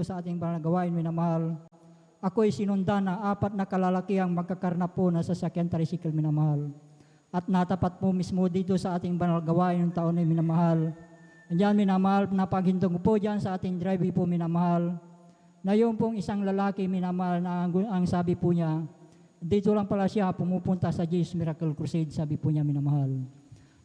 sa ating banal na gawain, minamahal. Ako'y sinundan ng 4 na kalalakiang magkakarna po na sasakyan tricycle, minamahal. At natapat po mismo dito sa ating banal na gawain ng taon ay minamahal. Andiyan, minamahal, napaghintong po dyan sa ating driving po, minamahal. Na yung pong isang lalaki, minamahal, na ang sabi po niya, dito lang pala siya pumupunta sa Jesus Miracle Crusade, sabi po niya, minamahal.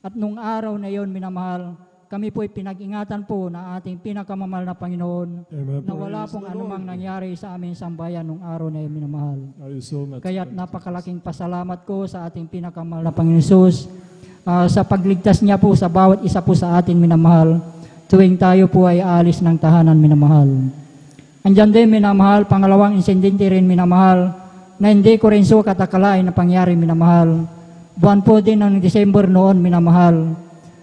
At nung araw na yon, minamahal, kami po'y pinag-ingatan po na ating pinakamamahal na Panginoon. Amen. Na wala pong anumang nangyari sa aming sambayan nung araw na yun, minamahal. Kaya't napakalaking pasalamat ko sa ating pinakamahal na Panginoon Jesus sa pagligtas niya po sa bawat isa po sa atin, minamahal, tuwing tayo po ay aalis ng tahanan, minamahal. Andyan din, minamahal, pangalawang insidente rin, minamahal, na hindi ko rin sukat akalain na pangyari, minamahal. Buwan po din ng December noon, minamahal,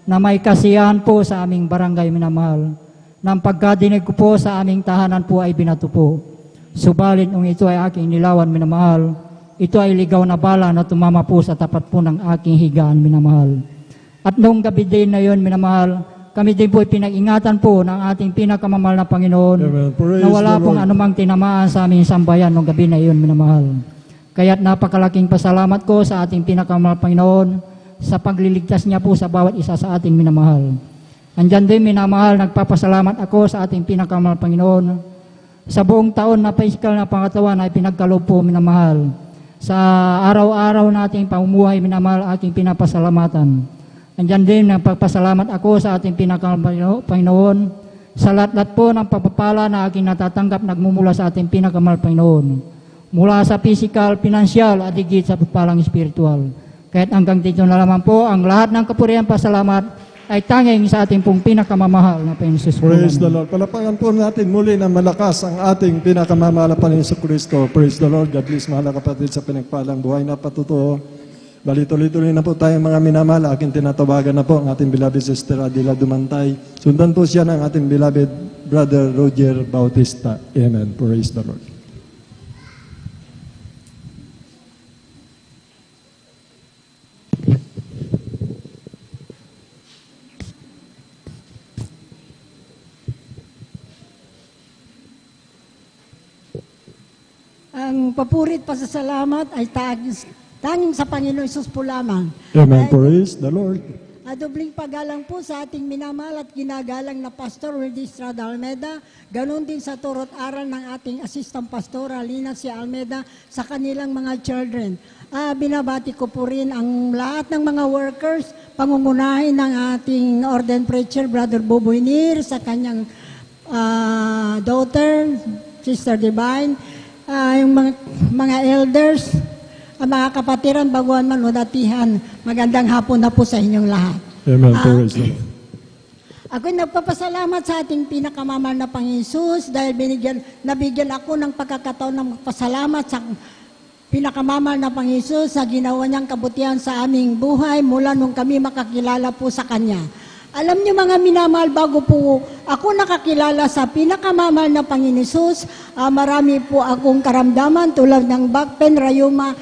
na may kasiyahan po sa aming barangay, minamahal. Nang pagkadinig ko po sa aming tahanan po ay binato po. Subalit nung ito ay aking nilawan, minamahal, ito ay ligaw na bala na tumama po sa tapat po ng aking higaan, minamahal. At noong gabi din na yon, minamahal, kami din po ay pinag-ingatan po ng ating pinakamamahal na Panginoon. Na wala pong anumang tinamaan sa aming sambayan noong gabi na yon, minamahal. Kaya't napakalaking pasalamat ko sa ating pinakamamahal na Panginoon sa pagliligtas niya po sa bawat isa sa ating minamahal. Andyan din, minamahal, nagpapasalamat ako sa ating pinakamamahal Panginoon sa buong taon na physical na pangatawan ay pinagkaloob po, minamahal. Sa araw-araw nating pamumuhay, minamahal, aking pinapasalamatan. Andyan din, nagpapasalamat ako sa ating pinakamamahal Panginoon sa lahat-lahat po ng pagpapala na aking natatanggap nagmumula sa ating pinakamamahal Panginoon. Mula sa physical, financial, at higit sa pagpalang spiritual. Kahit hanggang dito na lamang po, ang lahat ng kapurihan pasalamat ay tanging sa ating pong pinakamamahal na Panginoon Jesus. Praise the Lord. Palapakan po natin muli na malakas ang ating pinakamamahal na Panginoon Kristo. Praise the Lord. God bless, mahal na kapatid, sa pinagpalang buhay na patutuo. Balituloy-tuloy na po tayong mga minamahal. Aking tinatawagan na po ang ating beloved sister Adila Dumantay. Sundan po siya ng ating beloved brother Roger Bautista. Amen. Praise the Lord. Ang papurit pasasalamat ay tanging sa Panginoon Hesus po lamang. Amen. Praise the Lord. Adobling paggalang po sa ating minamahal at ginagalang na Pastor Wildy Estrada Almeda, ganon din sa turot aral ng ating Assistant Pastor Alina C. Almeda sa kanilang mga children. Binabati ko po rin ang lahat ng mga workers, pangungunahin ng ating ordained preacher, Brother Boboy Nir, sa kanyang daughter, Sister Divine, yung mga elders, mga kapatiran, baguhan man o datihan, magandang hapon na po sa inyong lahat. Amen. Praise the Lord. Ako'y nagpapasalamat sa ating pinakamamahal na Panginoon Jesus dahil nabigyan ako ng pagkakataon ng magpasalamat sa pinakamamahal na Panginoon Jesus sa ginawa niyang kabutihan sa aming buhay mula nung kami makakilala po sa Kanya. Alam niyo mga minamahal, bago po ako nakakilala sa pinakamamahal na Panginoon Jesus, marami po akong karamdaman tulad ng back pain, rayuma,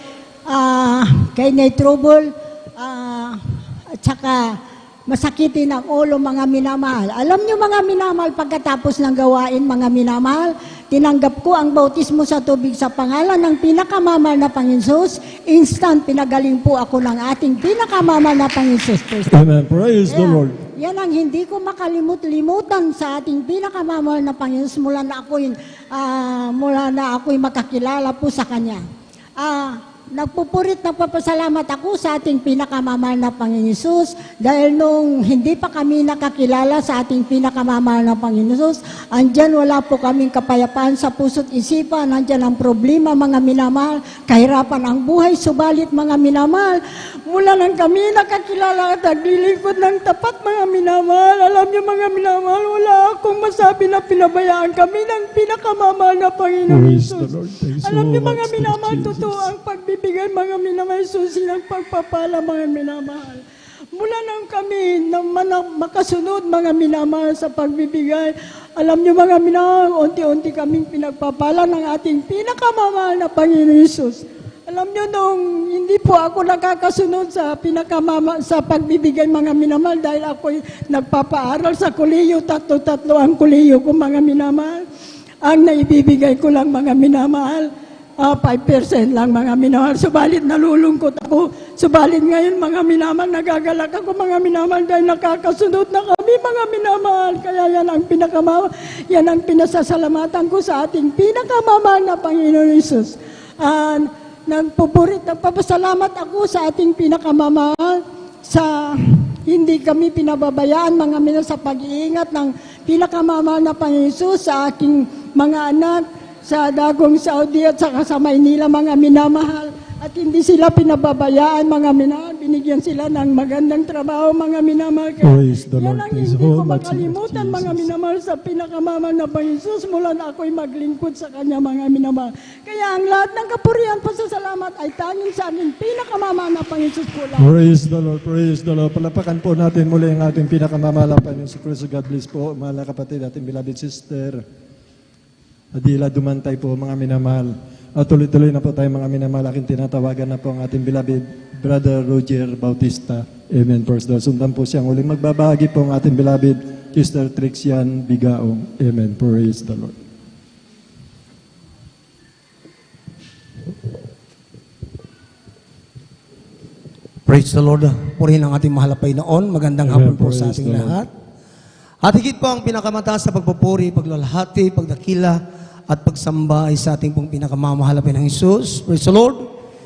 kidney trouble, at saka masakitin ang ulo, mga minamahal. Alam niyo mga minamahal, pagkatapos ng gawain, mga minamahal, tinanggap ko ang bautismo sa tubig sa pangalan ng pinakamamahal na Panginoon Jesus. Instant, pinagaling po ako ng ating pinakamamahal na Panginoon Jesus. Amen. Praise the Lord. Yan ang hindi ko makalimut-limutan sa ating pinakamamahal na Panginoon mula na ako'y makakilala po sa Kanya. Nagpupurit, nagpapasalamat ako sa ating pinakamamahal na Panginoon Jesus dahil nung hindi pa kami nakakilala sa ating pinakamamahal na Panginoon Jesus, andyan wala po kaming kapayapaan sa puso't isipan, andyan ang problema, mga minamahal, kahirapan ang buhay, subalit mga minamahal, mula nang kami nakakilala at naglilingkod ng tapat, mga minamahal, alam niyo mga minamahal, wala akong masabi na pinabayaan kami ng pinakamamahal na Panginoon Jesus. Alam niyo mga minamahal, totoo ang pagbibigay, mga minamahal, susi ng pagpapala, mga minamahal. Mula nang kami makasunod, mga minamahal, sa pagbibigay, alam niyo mga minamahal, unti-unti kaming pinagpapala ng ating pinakamamahal na Panginoon Jesus. Alam niyo, nung hindi po ako nakakasunod sa sa pagbibigay, mga minamahal, dahil ako'y nagpapaaral sa kolehiyo, tatlo ang kolehiyo ko, mga minamahal. Ang naibibigay ko lang mga minamahal, 5% lang mga minamahal. Subalit nalulungkot ako. Subalit ngayon mga minamahal, nagagalak ako mga minamahal dahil nakakasunod na kami mga minamahal. Kaya yan ang pinasasalamatan ko sa ating pinakamamahal na Panginoon Hesus. Nagpapasalamat ako sa ating pinakamamahal sa hindi kami pinababayaan mga minamahal sa pag-iingat ng pinakamamahal na Panginoon Hesus sa aking mga anak sa Dagong Saudi at saka sa Maynila mga minamahal. At hindi sila pinababayaan mga minamahal. Binigyan sila ng magandang trabaho mga minamahal. Praise the Yan Lord. ang Praise hindi the ko Lord. makalimutan mga minamahal sa pinakamamahal na Panginoon Hesus mula na ako'y maglingkod sa Kanya mga minamahal. Kaya ang lahat ng kapurihan pasasalamat ay tanging sa aking pinakamamahal na Panginoon Hesus po lang. Praise the Lord, praise the Lord. Palapakan po natin muli ang ating pinakamamahal na Panginoon sa Kristo. God bless po, mahal na kapatid, ating beloved sister Adila Dumantay po, mga minamahal. At tuloy-tuloy na po tayo mga minamahal. Aking tinatawagan na po ang ating beloved Brother Roger Bautista. Amen. First Lord. Sundan po siyang uling magbabahagi po ang ating beloved Sister Trixian Bigaong. Amen. Praise the Lord. Praise the Lord. Purihin ang ating mahal na Panginoon. Magandang Amen. hapon po sa Praise ating the Lord. lahat. At higit po ang pinakamataas na pagpupuri, paglalahati, pagdakila, at pagsamba ay sa ating pong pinakamamahal na Panginoong Hesus. Praise the Lord.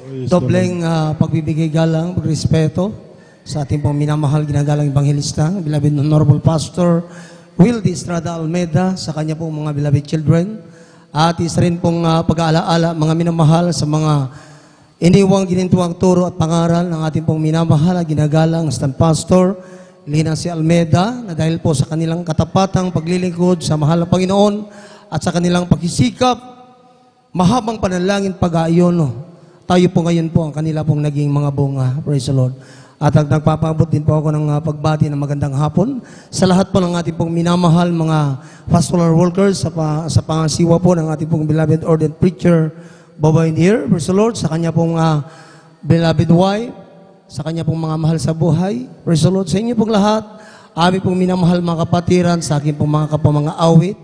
Praise the Dobleng pagbibigay galang, pagrespeto sa ating pong minamahal ginagalang Evangelista, beloved Honorable Pastor Will D. Estrada Almeida, sa kanya pong mga beloved children. At isa rin pong pag-aalaala, mga minamahal sa mga iniwang ginintuang turo at pangaral ng ating pong minamahal at ginagalang Stand Pastor Lina C. Almeida, na dahil po sa kanilang katapatang paglilingkod sa mahal na Panginoon at sa kanilang pagsisikap, mahabang panalangin pag-aayon, tayo po ngayon po ang kanila pong naging mga bunga. Praise the Lord. At nagpapabot din po ako ng pagbati ng magandang hapon sa lahat po ng ating pong minamahal mga pastoral workers sa pangasiwa po ng ating pong beloved ordained preacher Baba Indier. Praise the Lord. Sa kanya pong beloved wife, sa kanya pong mga mahal sa buhay. Praise the Lord. Sa inyo pong lahat, aming pong minamahal mga kapatiran, sa aking pong mga mga awit,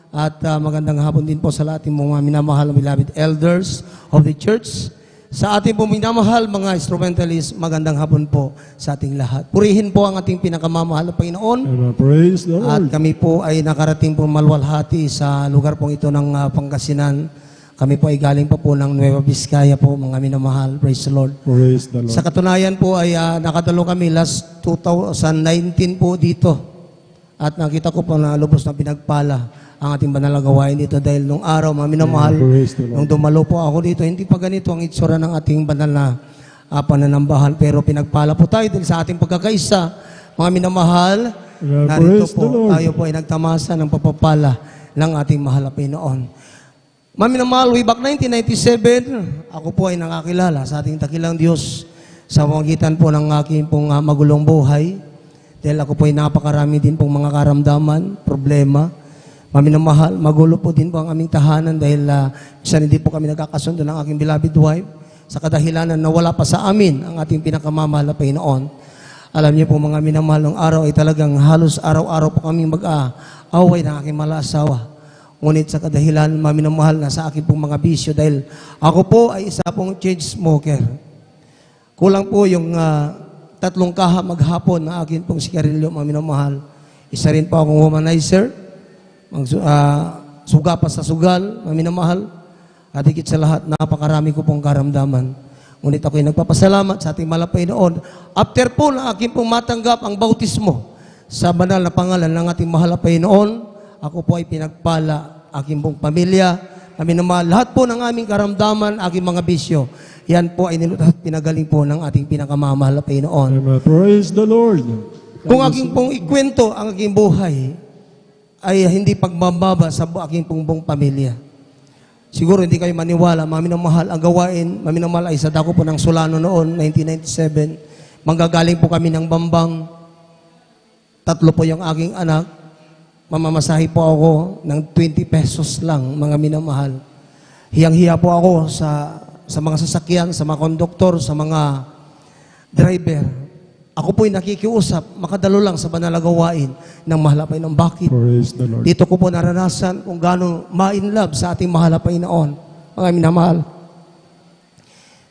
at magandang hapon din po sa lahat ng mga minamahal beloved elders of the church. Sa ating pong minamahal mga instrumentalists, magandang hapon po sa ating lahat. Purihin po ang ating pinakamamahal na Panginoon. Amen. Praise the At Lord. kami po ay nakarating po malwalhati sa lugar pong ito ng Pangasinan. Kami po ay galing pa po ng Nueva Vizcaya po, mga minamahal. Praise the Lord. Praise the Lord. Sa katunayan po ay nakadalo kami last 2019 po dito. At nakita ko po na lubos na pinagpala ang ating banal na gawain dito dahil nung araw, mga minamahal, Praise the Lord. nung dumalo po ako dito, hindi pa ganito ang itsura ng ating banal na pananambahan. Pero pinagpala po tayo dahil sa ating pagkakaisa, mga minamahal, narito Praise the po, Lord. tayo po ay nagtamasa ng papapala ng ating mahal na Panginoon. Mga minamahal, way back 1997, ako po ay nakakilala sa ating dakilang Diyos sa pamagitan po ng aking pong magulong buhay. Dahil ako po ay napakarami din pong mga karamdaman, problema. Mga minamahal, magulo po din po ang aming tahanan dahil minsan hindi po kami nagkakasundo ng aking beloved wife sa kadahilanan na wala pa sa amin ang ating pinakamamahal na Panginoon. Alam niyo po mga minamahal, ng araw ay talagang halos araw-araw po kami mag-aaway ng aking mahal na asawa. Ngunit sa kadahilan, maminamahal na sa akin pong mga bisyo dahil ako po ay isa pong chain smoker. Kulang po yung 3 kaha maghapon na akin pong sigarilyo, maminamahal. Isa rin po akong womanizer, suga pa sa sugal, maminamahal. At higit sa lahat, napakarami ko pong karamdaman. Ngunit ako'y nagpapasalamat sa ating mahal na Panginoon. After po na akin pong matanggap ang bautismo sa banal na pangalan ng ating mahal na Panginoon, ako po ay pinagpala, aking pong pamilya, kami naman, lahat po ng aming karamdaman, aking mga bisyo, yan po ay nilutat pinagaling po ng ating pinakamamahal na Panginoon. Amen. Praise the Lord. Kung aking pong ikwento ang aking buhay, ay hindi pagbababa sa aking pong buong pamilya. Siguro hindi kayo maniwala, maminamahal, ang gawain, maminamahal ay sa dako po ng Solano noon, 1997. Manggagaling po kami ng Bambang. 3 po yung aking anak. Mamamasahe po ako ng 20 pesos lang, mga minamahal. Hiyang-hiya po ako sa mga sasakyan, sa mga konduktor, sa mga driver. ako po'y nakikiusap, makadalo lang sa banal na gawain ng mahal na Panginoon. Bakit? Praise the Lord. Dito ko po naranasan kung gaano ma-inlove sa ating mahal na Panginoon. Mga minamahal.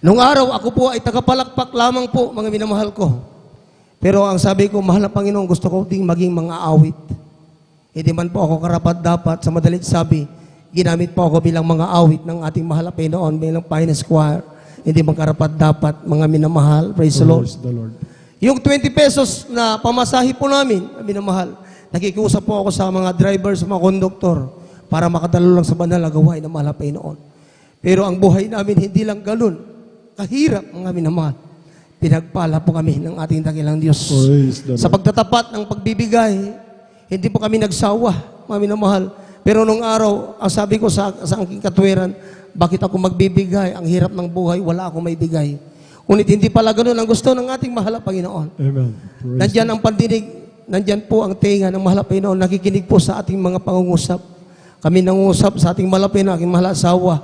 Nung araw, ako po ay tagapalakpak lamang po, mga minamahal ko. Pero ang sabi ko, mahal na Panginoon, gusto ko ding maging mga awit. Hindi man po ako karapat-dapat, sa madalit sabi, ginamit po ako bilang mga awit ng ating mahal na Panginoon, bilang finest choir. Hindi man karapat-dapat, mga minamahal. Praise the Lord. Praise the Lord. Yung 20 pesos na pamasahe po namin, minamahal, nakikiusap po ako sa mga drivers, mga konduktor, para makadalo lang sa banal na gawain ng mahal na Panginoon. Pero ang buhay namin, hindi lang ganun. Kahirap, mga minamahal. Pinagpala po kami ng ating dakilang Diyos. Praise the Sa Lord. pagtatapat ng pagbibigay, hindi po kami nagsawa, mga minamahal. Pero nung araw, ang sabi ko sa aking katwiran, bakit ako magbibigay? Ang hirap ng buhay, wala akong may bigay. Ngunit hindi pala ganun ang gusto ng ating mahal na Panginoon. Amen. Praise Nandyan ang pandinig, nandyan po ang tenga ng mahal na Panginoon, nakikinig po sa ating mga pangungusap. Kami nangungusap sa ating mahal na Panginoon, aking mahal na asawa.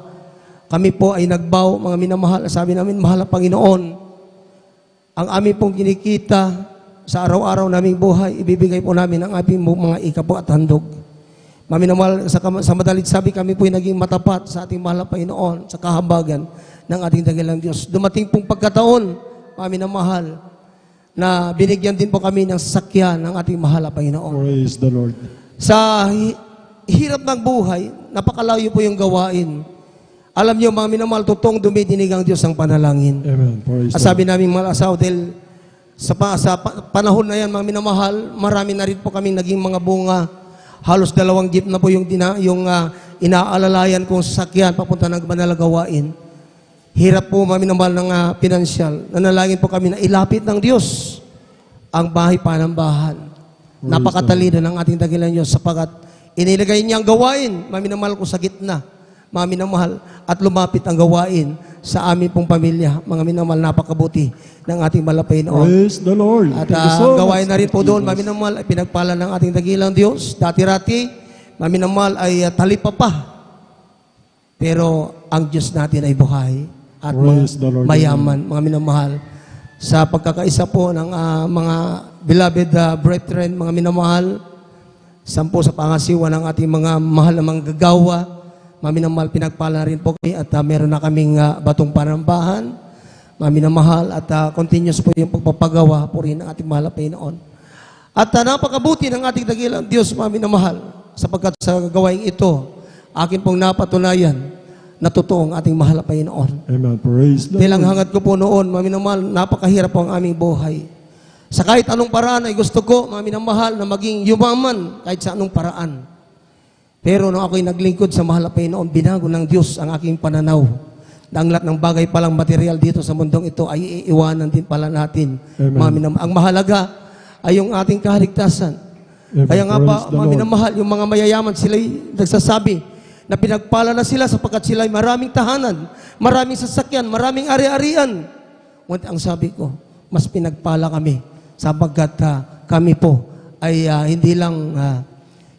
Kami po ay nagbaw, mga minamahal. Sabi namin, mahal na Panginoon, ang aming pong kinikita sa araw-araw naming buhay, ibibigay po namin ang aming mga ikapo at handog. Maminamahal, sa madalit sabi, kami po ay naging matapat sa ating mahal na Panginoon, sa kahabagan ng ating dakilang Diyos. Dumating pong pagkataon, maminamahal, na binigyan din po kami ng sasakyan ng ating mahal na Panginoon. Praise the Lord. Sa hirap ng buhay, napakalayo po yung gawain. Alam niyo, mga minamahal, totoong dumidinig ang Diyos ang panalangin. Amen. Praise At the sabi namin mga asawa, dahil sa panahon na yan, mga minamahal, marami na rin po kaming naging mga bunga. Halos 2 jeep na po yung inaalalayan kong sasakyan papunta ng banal na gawain. Hirap po, mga minamahal, ng pinansyal. Nanalangin po kami na ilapit ng Diyos ang bahay panambahan. Napakatalino ng ating dakilang Diyos sapagat inilagay niya ang gawain, mga minamahal ko, sa gitna. Mga minamahal, at lumapit ang gawain sa aming pong pamilya. Mga minamahal, napakabuti ng ating malapay noon. Praise the Lord. At Thank you so gawain much, na rin po doon, Jesus. mga minamahal, ay pinagpala ng ating dakilang Diyos. Dati-rati, mga minamahal, ay talipapa. Pero ang Diyos natin ay buhay at Praise the Lord. mayaman, mga minamahal. Sa pagkakaisa po ng mga beloved brethren, mga minamahal, sampo sa pangasiwa ng ating mga mahal na manggagawa, mga minamahal, pinagpala rin po kami at meron na kaming batong panambahan, mga minamahal, at continuous po yung pagpapagawa po rin ng ating mahal na Panginoon. At napakabuti ng ating dakilang Diyos, mga minamahal, sapagkat sa gawaing ito, akin pong napatunayan na totoo ang ating mahal na Panginoon. Amen. Praise the Dahil ang Lord. hangad ko po noon, mga minamahal, napakahirap po ang aming buhay. Sa kahit anong paraan ay gusto ko, mga minamahal, na maging yumaman kahit sa anong paraan. Pero nung ako'y naglingkod sa mahal na Panginoon, binago ng Diyos ang aking pananaw. Na ang lahat ng bagay palang material dito sa mundong ito ay iiwanan din pala natin. Amen. Mga minamahal, ang mahalaga ay yung ating kaligtasan. Amen. Kaya nga pa, Praise the mga Lord. minamahal, yung mga mayayaman, sila'y nagsasabi na pinagpala na sila sapagkat sila'y maraming tahanan, maraming sasakyan, maraming ari-arian. Ngunit ang sabi ko, mas pinagpala kami sapagkat kami po ay hindi lang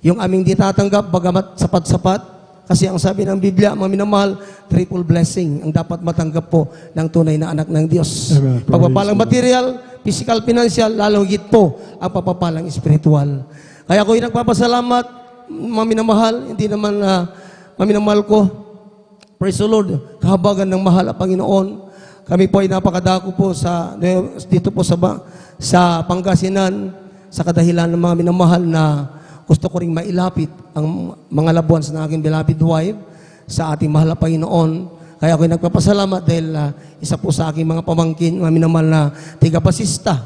yung aming ditatanggap, bagamat sapat-sapat, kasi ang sabi ng Biblia, mga minamahal, triple blessing ang dapat matanggap po ng tunay na anak ng Diyos. Amen. Pagpapalang Praise the material, physical, financial, lalo higit po ang pagpapalang spiritual. Kaya ako'y nagpapasalamat, mga minamahal, hindi naman mga minamahal ko, praise the Lord, kahabagan ng mahal ang Panginoon. Kami po ay napakadako po dito po sa Pangasinan, sa kadahilan ng mga minamahal na gusto ko ring mailapit ang mga labuan sa aking beloved wife sa ating mahal na Panginoon. Kaya ako'y nagpapasalamat dahil isa po sa aking mga pamangkin, mga minamahal na tigapasista,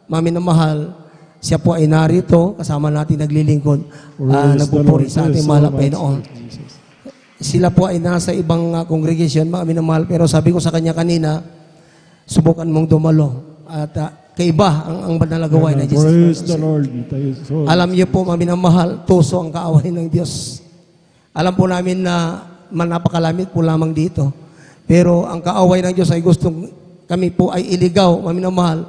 mga minamahal, siya po ay narito, kasama natin naglilingkod, Praise nagpupuri the Lord. sa ating Praise mahal na so much, Panginoon. Jesus. Sila po ay nasa ibang congregation, mga minamahal, pero sabi ko sa kanya kanina, subukan mong dumalo. At kaiba ang banal na gawain ng Jesus Praise Christ. the Lord. Thank you so much. Alam niyo po, mga minamahal, tuso ang kaaway ng Diyos. Alam po namin na napakalamit po lamang dito. Pero ang kaaway ng Diyos ay gustong kami po ay iligaw, mga minamahal.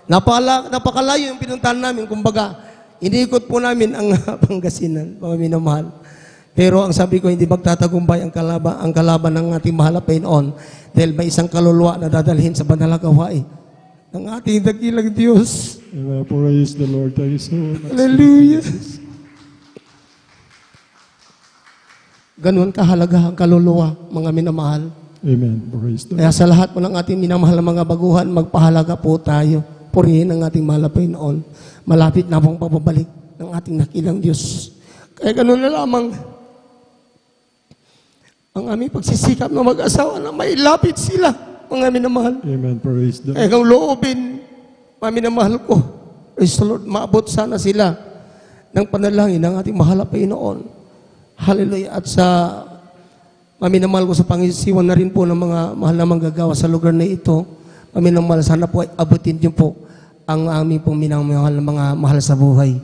Napakalayo yung pinuntahan namin. Kumbaga, inikot po namin ang Pangasinan, mga minamahal. Pero ang sabi ko, hindi magtatagumpay ang kalaban ng ating mahal na Panginoon dahil may isang kaluluwa na dadalhin sa banal na gawain. ng ating dakilang Diyos. Amen. Praise the Lord. Thank you so much. Hallelujah. Ganun kahalaga ang kaluluwa, mga minamahal. Amen. Praise the Lord. Kaya sa lahat mo ng ating minamahal na mga baguhan, magpahalaga po tayo. Purihin ang ating mahal na Panginoon. Malapit na pong pababalik ng ating dakilang Diyos. Kaya ganun na lamang ang aming pagsisikap na mag-asawa na mailapit sila, mga minamahal. Amen. Praise the Lord. Kaya kung loobin, mga minamahal ko, praise the Lord, maabot sana sila ng panalangin ng ating mahal na Panginoon. Hallelujah. At sa maminamahal ko sa pangisiwan na rin po ng mga mahal na manggagawa sa lugar na ito, maminamahal, sana po ay abutin niyo po ang aming pong minamahal na mga mahal sa buhay.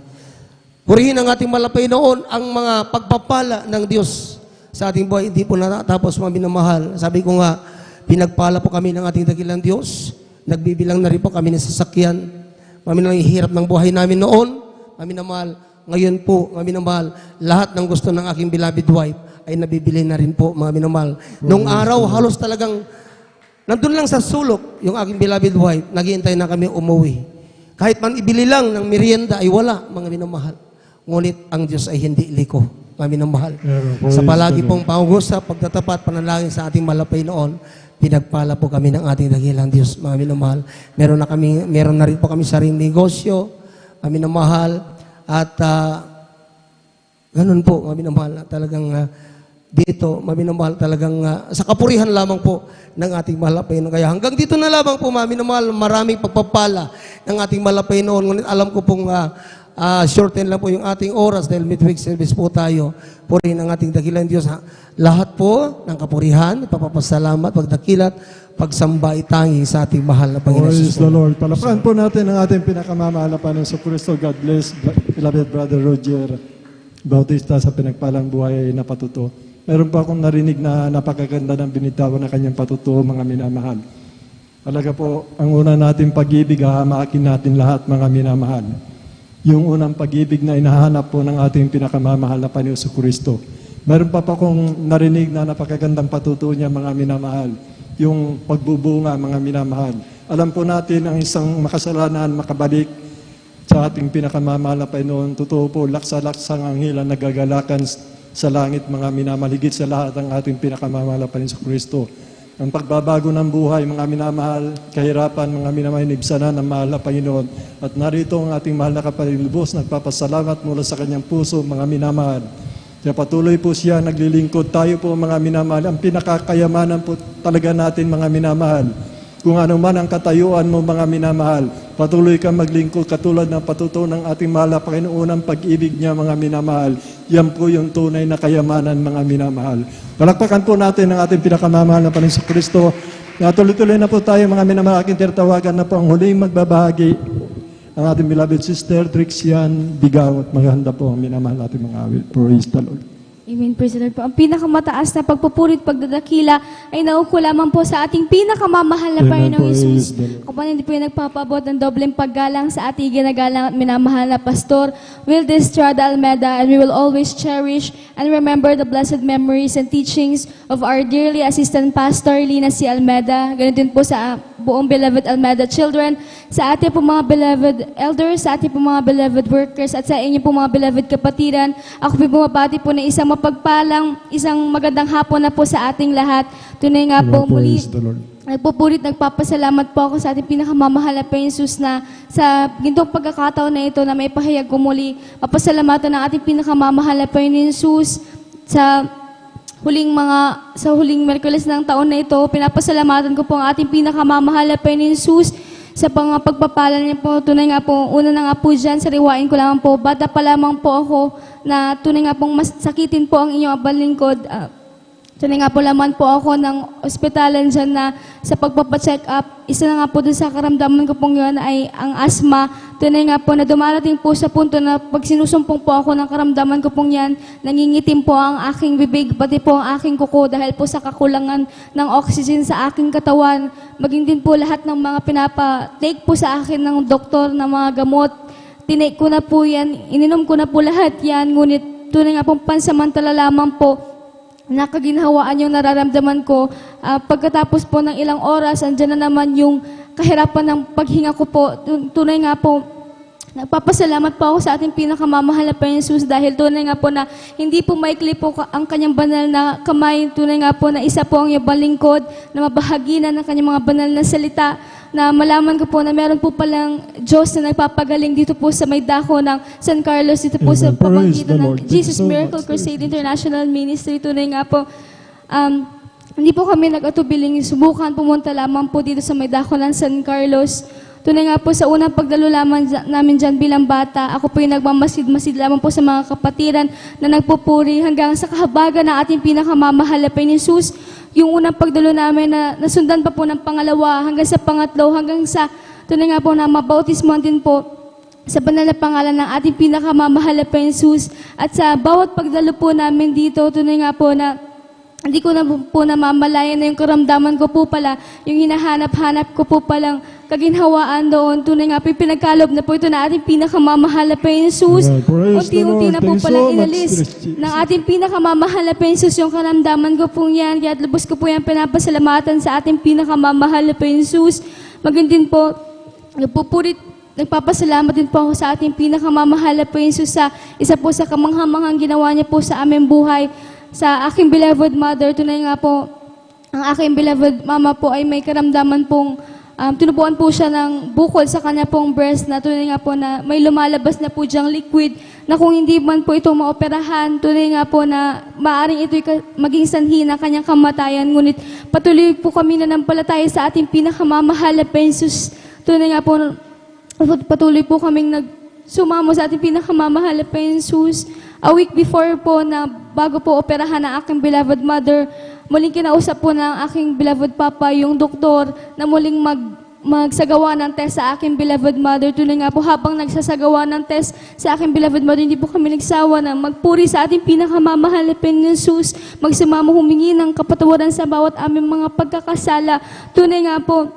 Purihin ang ating mahal na Panginoon ang mga pagpapala ng Diyos sa ating buhay. Hindi po natatapos, maminamahal. Sabi ko nga, pinagpala po kami ng ating dakilang Diyos. Nagbibilang na rin po kami ng sasakyan. Maminamahal, hirap ng buhay namin noon. Maminamahal, ngayon po, maminamahal, lahat ng gusto ng aking beloved wife ay nabibili na rin po, mga minamahal. Noong araw, halos talagang, nandun lang sa sulok, yung aking beloved wife, naghihintay na kami umuwi. Kahit man ibili lang ng merienda, ay wala, mga minamahal. Ngunit ang Diyos ay hindi liko, mga minamahal. Sa palagi pong pangungusap, pagtatapat, panalangin sa ating malapay noon, pinagpala po kami ng ating dakilang Diyos, mga minamahal. Meron na rin po kami sariling negosyo, mga minamahal, at ganun po, mga minamahal, talagang dito, maminamahal talagang sa kapurihan lamang po ng ating mahal na Panginoon. Kaya hanggang dito na lamang po, maminamahal, maraming pagpapala ng ating mahal na Panginoon. Ngunit alam ko pong shorten lang po yung ating oras dahil midweek service po tayo. Purihin ang ating dakilang Diyos. Lahat po ng kapurihan, ipapapasalamat, pagdakilat, pagsamba itangi sa ating mahal na Panginoon. Praise the Lord. Palakpakan po natin ang ating pinakamamahal na Panginoon sa Kristo. God bless, beloved Brother Roger Bautista sa pinagpalang buhay na patuto. Meron pa akong narinig na napakaganda ng binitawan ng kanyang patutuo, mga minamahal. Talaga po, ang una nating pag-ibig, hahamakin natin lahat, mga minamahal. Yung unang pag-ibig na inahanap po ng ating pinakamamahal na Panginoon sa Kristo. Meron pa akong narinig na napakagandang patutuo niya, mga minamahal. Yung pagbubunga, mga minamahal. Alam po natin ang isang makasalanan makabalik sa ating pinakamamahal na Panginoon. Totoo po, laksa-laksang anghilan nagagalakan sa langit, mga minamahal, higit sa lahat ang ating pinakamamahal na Panginoon sa Kristo. Ang pagbabago ng buhay, mga minamahal, kahirapan, mga minamahal, nibsanan ng mahal na Panginoon. At narito ang ating mahal na kapatid, lubos, nagpapasalamat mula sa kanyang puso, mga minamahal. Kaya patuloy po siya, naglilingkod. Tayo po, mga minamahal, ang pinakakayamanan po talaga natin, mga minamahal. Kung ano man ang katayuan mo, mga minamahal, patuloy kang maglingkod katulad ng patutuo ng ating mahal na Panginoon, ang pag-ibig niya, mga minamahal. Yan po yung tunay na kayamanan, mga minamahal. Palakpakan po natin ang ating pinakamamahal na Panginoon Kristo. Tuloy-tuloy na po tayo, mga minamahal. Aking tinatawagan na po ang huling magbabahagi ang ating beloved sister, Trixian Bigaw. At maghanda po ang minamahal natin mga awit. Praise the Lord. Amen, praise the Lord po. Ang pinakamataas na pagpupurit, pagdadakila ay nauko lamang po sa ating pinakamamahal na Amen, Panginoong praise Yesus. the Lord. Kung paano hindi po yung nagpapabot ng dobleng paggalang sa ating ginagalang at minamahal na Pastor Wildes Estrada Almeda, and we will always cherish and remember the blessed memories and teachings of our dearly assistant pastor, Lina C. Almeda. Ganun din po sa buong beloved Almeda children, sa ating po mga beloved elders, sa ating po mga beloved workers, at sa inyo po mga beloved kapatiran. Ako po bumabati po ng isang mapagpalang, isang magandang hapon na po sa ating lahat. Tunay nga po muli, Praise the Lord. nagpupulit, nagpapasalamat po ako sa ating pinakamamahal na Panginoon Jesus na sa gintong pagkakataon na ito na may pahayag ko muli. Papasalamatan ng ating pinakamamahal na Panginoon Jesus sa huling Miyerkules ng taon na ito. Pinapasalamatan ko po ang ating pinakamamahal na Panginoon Jesus sa pagpapala niya po. Tunay nga po, una na nga po dyan, sariwain ko lamang po, bata pa lamang po ako na tunay nga pong mas sakitin po ang inyong abalingkod. Tunay nga po laman po ako ng ospitalan dyan na sa pagpapacheck up. Isa na nga po dun sa karamdaman ko pong yun ay ang asthma. Tunay nga po na dumarating po sa punto na pag sinusumpong po ako ng karamdaman ko pong yan, nangingitim po ang aking bibig, pati po ang aking kuko dahil po sa kakulangan ng oxygen sa aking katawan. Maging din po lahat ng mga pinapa-take po sa akin ng doktor na mga gamot. Tinake ko na po yan, ininom ko na po lahat yan, ngunit tunay nga pong pansamantala lamang po nakaginhawaan yung nararamdaman ko. Pagkatapos po ng ilang oras, andyan na naman yung kahirapan ng paghinga ko po. Tunay nga po, nagpapasalamat po ako sa ating pinakamamahal na Panginoon Jesus dahil tunay nga po na hindi po maikli po ang kanyang banal na kamay. Tunay nga po na isa po ang iyong lingkod na mabahaginan ng kanyang mga banal na salita, na malaman ko po na meron po palang Diyos na nagpapagaling dito po sa may dako ng San Carlos, dito po sa Amen. Praise pamamagitan the ng Lord. Thank you Jesus so Miracle much. Crusade International Ministry. Tunay nga po, hindi po kami nag-atubiling subukan pumunta lamang po dito sa may dako ng San Carlos. Tunay nga po sa unang pagdalo namin dyan bilang bata, ako po yung nagmamasid-masid lamang po sa mga kapatiran na nagpupuri hanggang sa kahabagan ng ating pinakamamahal na Panginoon Jesus. Yung unang pagdalo namin na nasundan pa po ng pangalawa hanggang sa pangatlo, hanggang sa tunay nga po na mabautismoan din po sa banal na pangalan ng ating pinakamamahal na Panginoon Jesus. At sa bawat pagdalo po namin dito, tunay nga po na hindi ko na po namamalayan na yung karamdaman ko po pala, yung hinahanap-hanap ko po palang kaginhawaan doon. Tunay nga po, pinagkalob na po ito na ating pinakamamahal na Panginoon Jesus. Amen. Praise the Unti-unti Lord. na po Thank you palang so much, inalis Christy. ng ating pinakamamahal na Panginoon Jesus yung karamdaman ko po yan. Kaya lubos ko po yan pinapasalamatan sa ating pinakamamahal na Panginoon Jesus. Maging din po, nagpapasalamat din po ako sa ating pinakamamahal na Panginoon Jesus sa isa po sa kamanghamanghang ginawa niya po sa aming buhay. Sa aking beloved mother, tunay nga po, ang aking beloved mama po ay may karamdaman pong, tinubuan po siya ng bukol sa kanya pong breast na tunay nga po na may lumalabas na po diyang liquid na kung hindi man po ito maoperahan, tunay nga po na maaring ito'y maging sanhi na kanyang kamatayan. Ngunit patuloy po kami na nampalataya sa ating pinakamamahal na Panginoon Jesus. Tunay nga po, patuloy po kaming sumamo sa ating pinakamamahal na Panginoon Jesus. A week before po na bago po operahan ang aking beloved mother, muling kinausap po ng aking beloved papa yung doktor na muling magsagawa ng test sa aking beloved mother. Tuloy nga po habang nagsasagawa ng test sa aking beloved mother, hindi po kami nagsawa na magpuri sa ating pinakamamahal na Panginoon Jesus, magsumamo humingi ng kapatawaran sa bawat aming mga pagkakasala. Tunay nga po,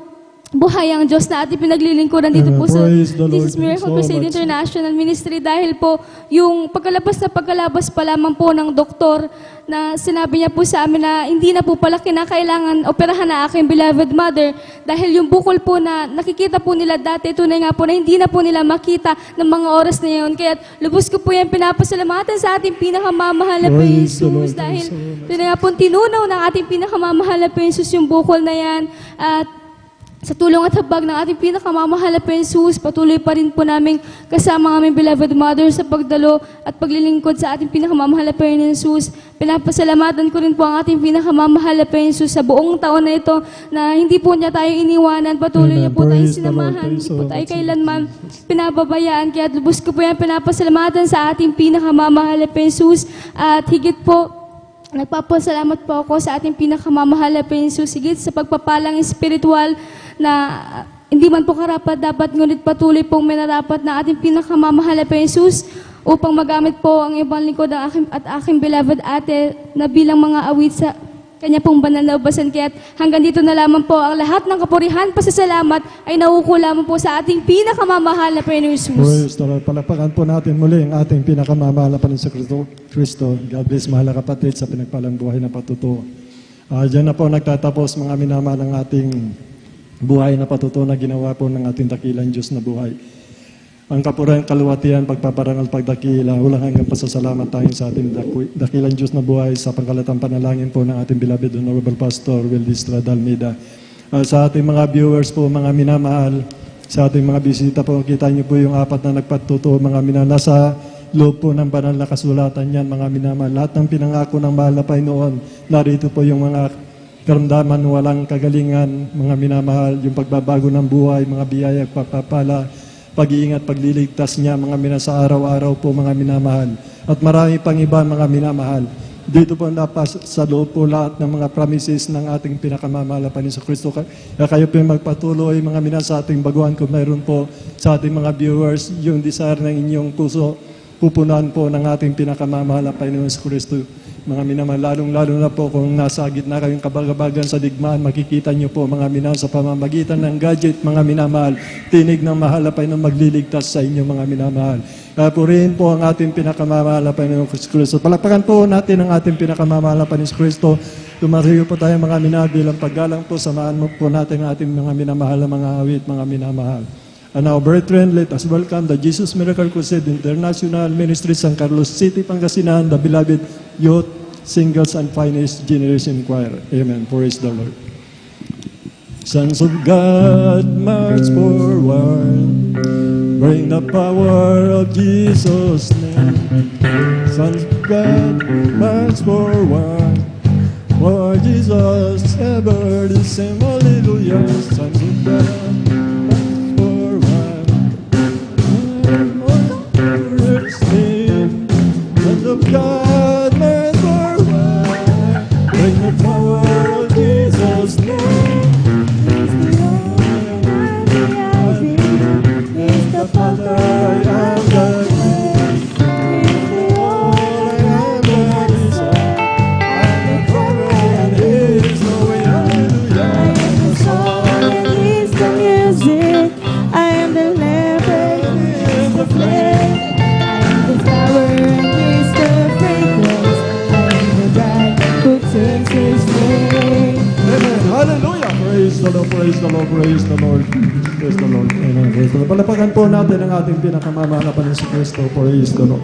buhay ang Diyos na ating pinaglilingkuran dito po sa Praise the Lord. Jesus Miracle So Crusade much. International Ministry dahil po yung pagkalabas pa lamang po ng doktor na sinabi niya po sa amin na hindi na po pala kinakailangan operahan na aking beloved mother dahil yung bukol po na nakikita po nila dati, tunay nga po na hindi na po nila makita ng mga oras na yun. Kaya lubos ko po yan pinapasalamatan sa ating pinakamamahal na Panginoon Praise the Lord. Jesus dahil So much. tunay nga po tinunaw ng ating pinakamamahal na Panginoon Jesus yung bukol na yan. At sa tulong at habag ng ating pinakamamahal na Panginoon Jesus, patuloy pa rin po namin kasama ang aming beloved mother sa pagdalo at paglilingkod sa ating pinakamamahal na Panginoon Jesus. Pinapasalamatan ko rin po ang ating pinakamamahal na Panginoon Jesus sa buong taon na ito na hindi po niya tayo iniwanan, patuloy niya po tayong Praise the Lord. sinamahan, Praise hindi the po Lord. tayo kailanman pinababayaan. Kaya lubos ko po yan pinapasalamatan sa ating pinakamamahal na Panginoon Jesus at higit po, nagpapasalamat po ako sa ating pinakamamahal na Panginoon Jesus, higit sa pagpapalang espiritual na hindi man po karapat dapat, ngunit patuloy pong minarapat na ating pinakamamahal na Panginoon Jesus upang magamit po ang ibang lingkod at aking beloved ate na bilang mga awit sa kanya pong banal na ubasan. Kaya hanggang dito na lamang po ang lahat ng kapurihan, pasasalamat ay nauuko lamang po sa ating pinakamamahal na Panginoon Jesus. Praise the Lord. Palakpakan po natin muli ang ating pinakamamahal na Panginoon sa Kristo. God bless, mahal na kapatid, sa pinagpalang buhay na patutuo. Diyan na po nagtatapos mga minamahal ng ating buhay na patutuo na ginawa po ng ating dakilang Diyos na buhay. Ang kapurihan, kaluwatian, pagpaparangal, pagdakila, walang hanggang pasasalamat tayo sa ating dakilang Diyos na buhay sa pangkalatang panalangin po ng ating beloved Honorable Pastor Wildy Estrada Almeida. Sa ating mga viewers po, mga minamahal, sa ating mga bisita po, kita niyo po yung apat na nagpatutuo, mga minamahal. Nasa loob po ng banal na kasulatan yan, mga minamahal. Lahat ng pinangako ng mahal na Panginoon, narito po yung mga karamdaman, walang kagalingan, mga minamahal, yung pagbabago ng buhay, mga biyaya, pagpapala, pag-iingat, pagliligtas niya, mga sa araw-araw po, mga minamahal. At marami pang iba, mga minamahal. Dito po sa loob po lahat ng mga promises ng ating pinakamamahal na Panginoon sa Kristo. Kaya kayo po magpatuloy, mga minamahal, sa ating baguhan kung mayroon po sa ating mga viewers, yung desire ng inyong puso, pupunan po ng ating pinakamamahal na Panginoon sa Kristo. Mga minamahal, lalong-lalo na po kung nasa gitna kayong kabagabagan sa digmaan, makikita niyo po mga minamahal sa pamamagitan ng gadget, mga minamahal, tinig ng mahal na Panginoon magliligtas sa inyo mga minamahal. Kaya purihin po ang ating pinakamamahal na Panginoon Kristo. Palakpakan po natin ang ating pinakamamahal na Panginoon Kristo. Tumariyo po tayo mga minamahal bilang paggalang po, samahan mo po natin ang ating mga minamahal na mga awit, mga minamahal. And now, brethren, let us welcome the Jesus Miracle Crusade International Ministry San Carlos City, Pangasinan, the beloved youth, singles, and finest generation choir. Amen. Praise the Lord. Sons of God, march forward. Bring the power of Jesus' name. Sons of God, march forward. For Jesus ever the same. Hallelujah. Sons of God. Of God, man forward, bring the power of Jesus' name. He's the Father, I am the King. He's the all, I am the Son. I am the Father, and He is the way. Hallelujah. I am the song, He's the music. I am the lamp, and He is the flame. I am the flower, and He's the fragrance. I am the bride who sings His name. Amen. Hallelujah. Praise the Lord, praise the Lord, praise the Lord. Praise the Lord. Amen. Praise the Lord. Palapakan po natin ang ating pinakamamahal na Panginoon Kristo. Praise the Lord.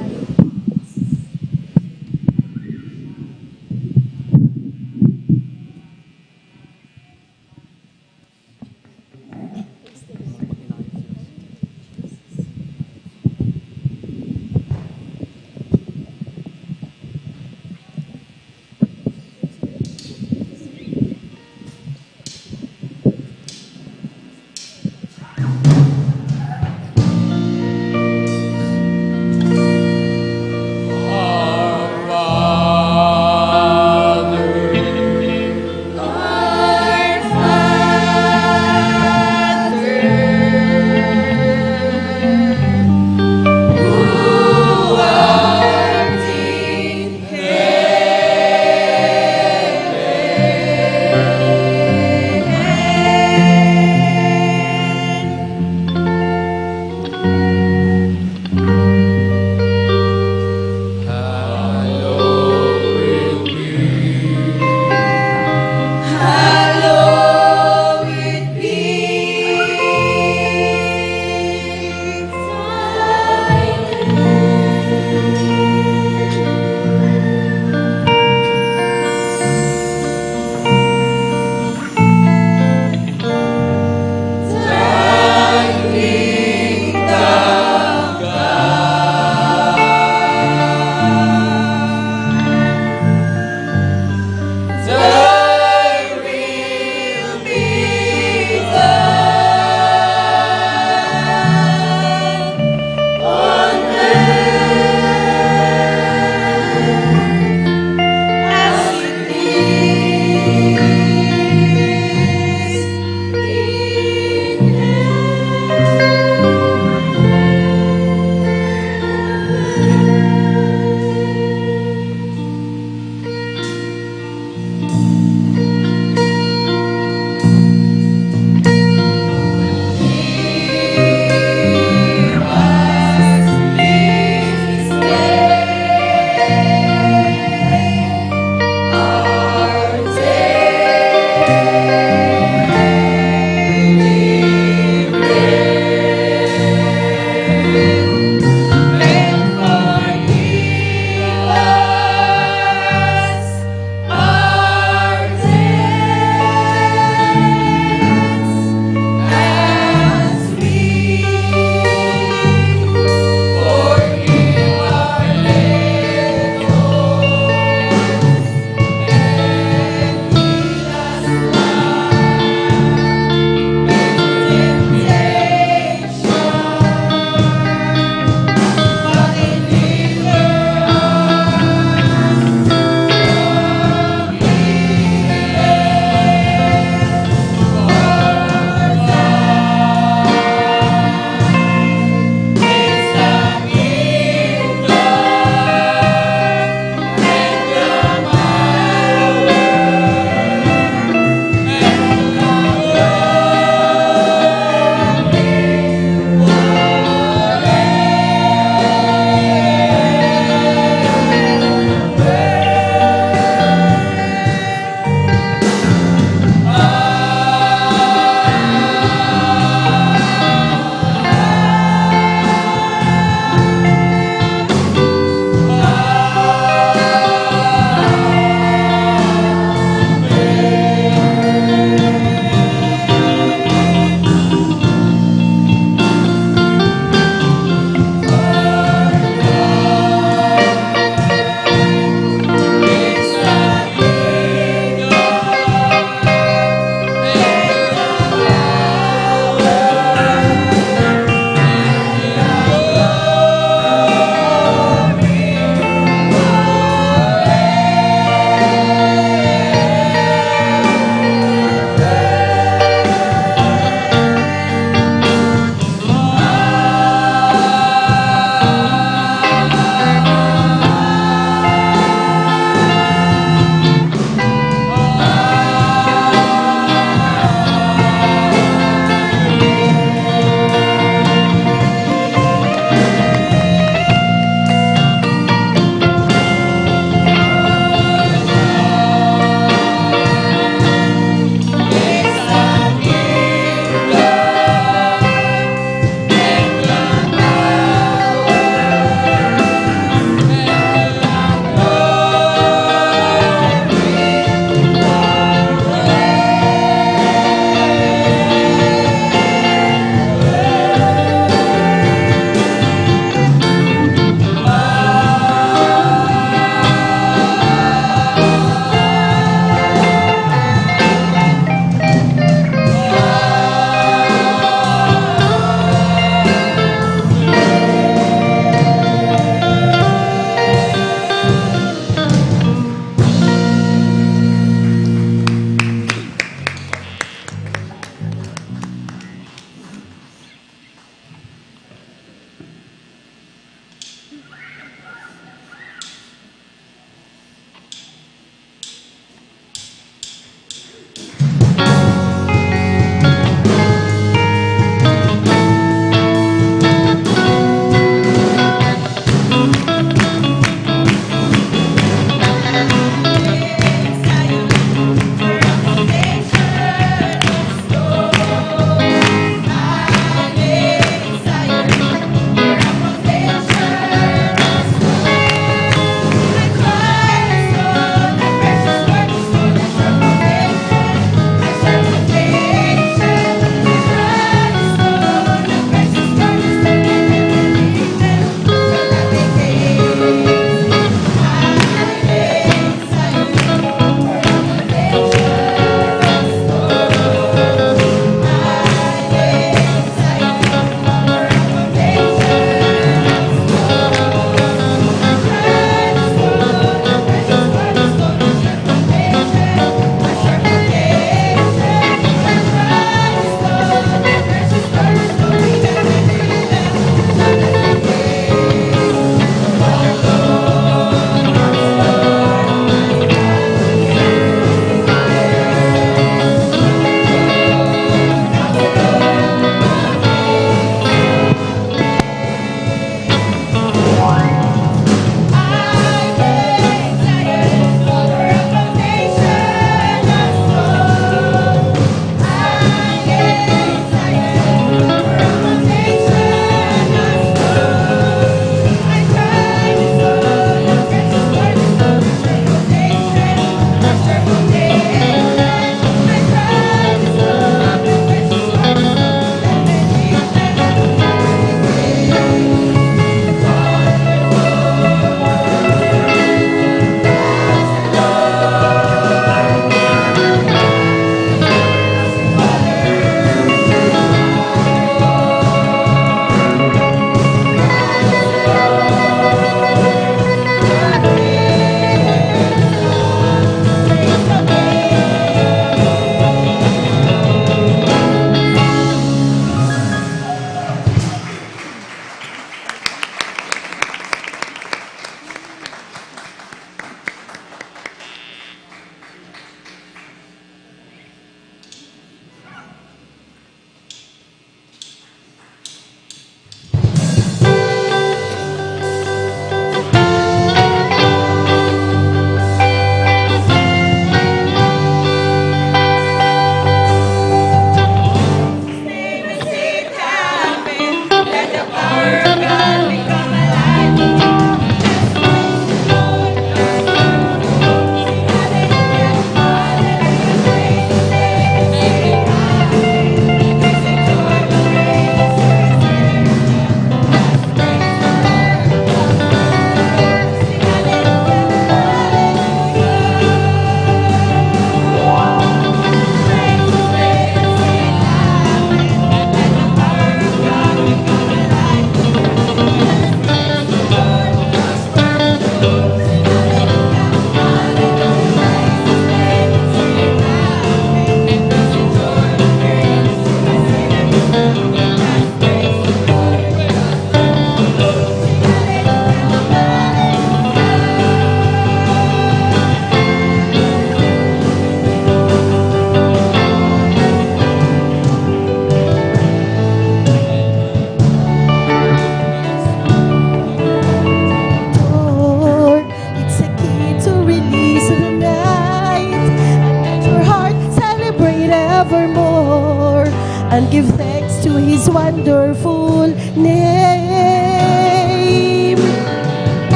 wonderful name.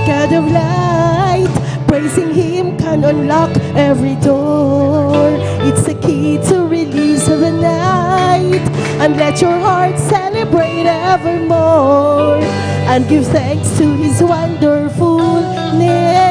God of light, praising Him can unlock every door. It's the key to release of the night, and let your heart celebrate evermore, and give thanks to His wonderful name.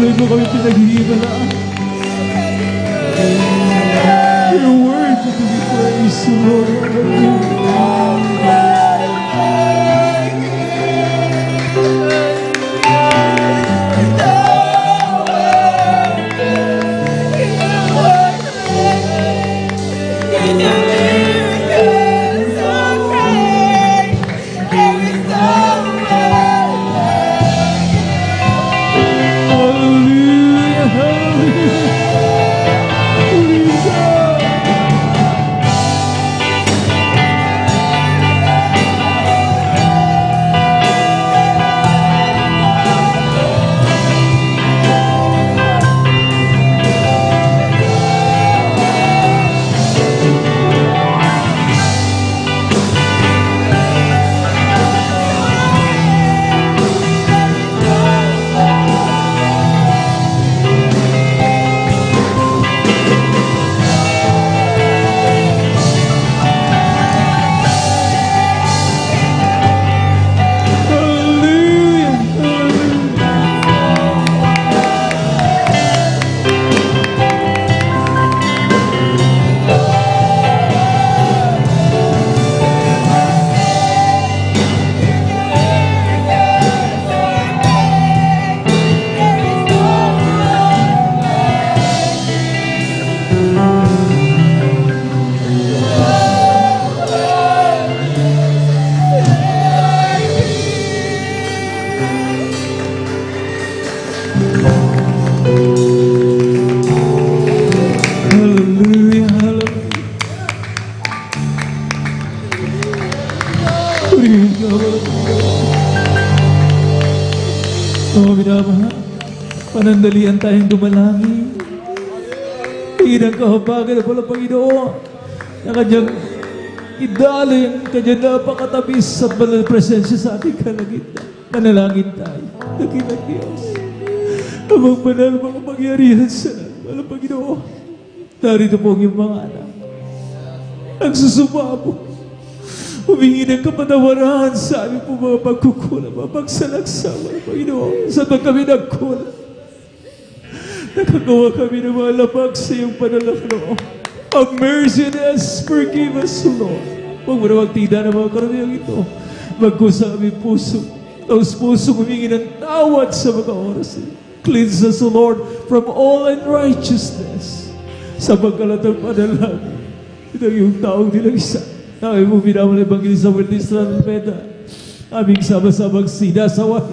Patuloy mo kami pinag-iibalaan. Your word to be praised, Lord. Hallelujah, hallelujah. Praise God. Hallelujah, hallelujah. Hallelujah, hallelujah. Praise God. Oh, minamahal, panandalian tayong dumalangin. Tingin ang kahabagan na pala, Panginoon, na kanyang idalo yung kanyang napakatabis at banal na presensya sa ating kalagitnaan. Manalangin tayo, dakilang Diyos. Amang banal, mga pangyarihan sa walang Panginoon. Narito po ang iyong mga anak. Nagsusumamo. Humingi ng kapatawaran sa aming po mga pagkukulang, mga pagsalagsama, Panginoon. Sa ito kami nagkulang. Nakagawa kami ng mga labag sa iyong panalangin. Have mercy on us, forgive us, Lord. Huwag mo na magtida ng mga karanayang ito. Magkusa kami puso. Taos puso humingi ng tawad sa mga oras. Cleanse us, O Lord, from all unrighteousness. Sa pagkalatang panalangin, ito yung taong nilang isa. Aming mo binaman ng Ebanghelyo sa Bautista ng Meda. Aming sama-samang sinasaway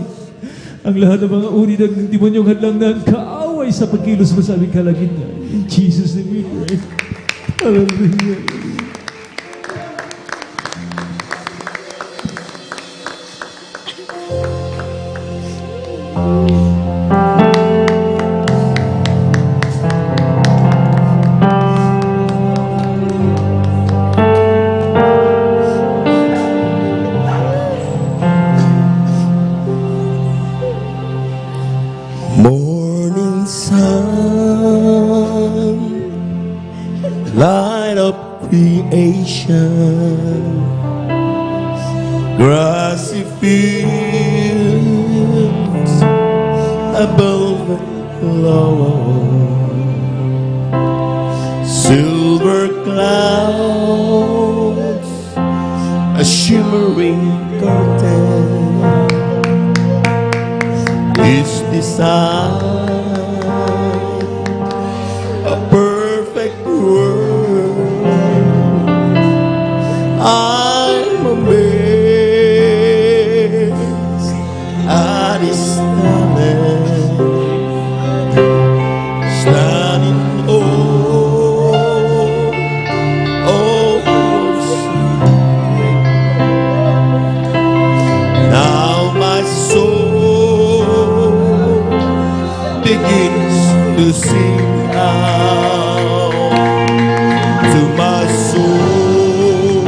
ang lahat ng mga uri ng demonyong hadlang ng kaaway sa pagkilos mo sa aming kalagitnaan. In Jesus' name we pray. Hallelujah. Morning sun, light up creation, grassy fields, above glow, silver clouds, a shimmering curtain. Each design, a perfect world. I'm amazed at His talent, standing now my soul begins to sing out to my soul.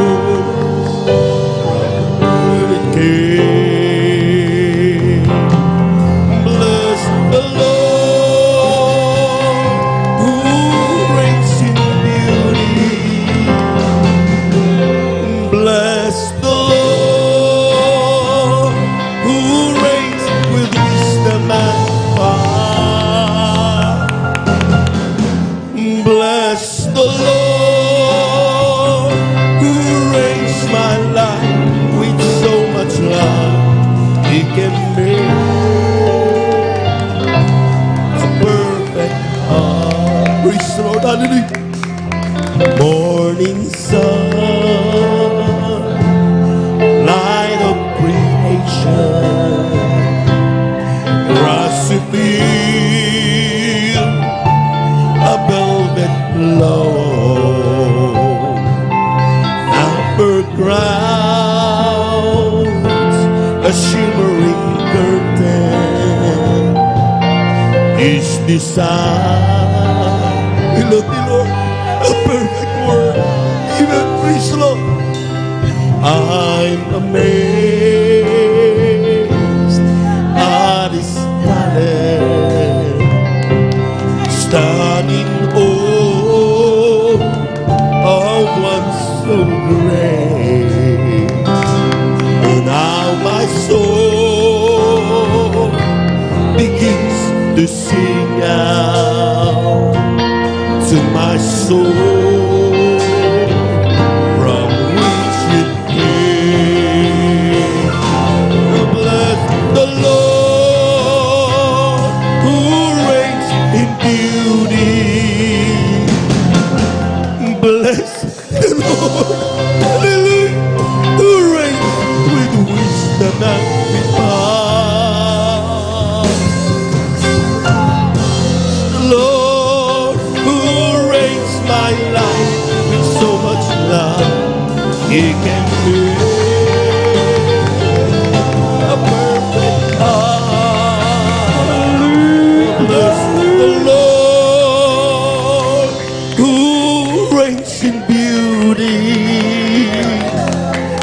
It came. Bless the Lord who reigns in beauty. Bless the Lord who reigns with wisdom and power. Hallelujah. Morning sun, light of creation, grassy field, a velvet lawn, amber grounds, a shimmering curtain, is design. We love you, Lord. A perfect word. Even praise the Lord. I'm amazed at His talent, standing of one so great. And now my soul begins to sing out to my soul from which it came. Bless the Lord who reigns in beauty. Bless the Lord, hallelujah, who reigns with wisdom and with power. Lord, who reigns my life with so much love, He can make a perfect heart. Bless the Lord, who reigns in beauty.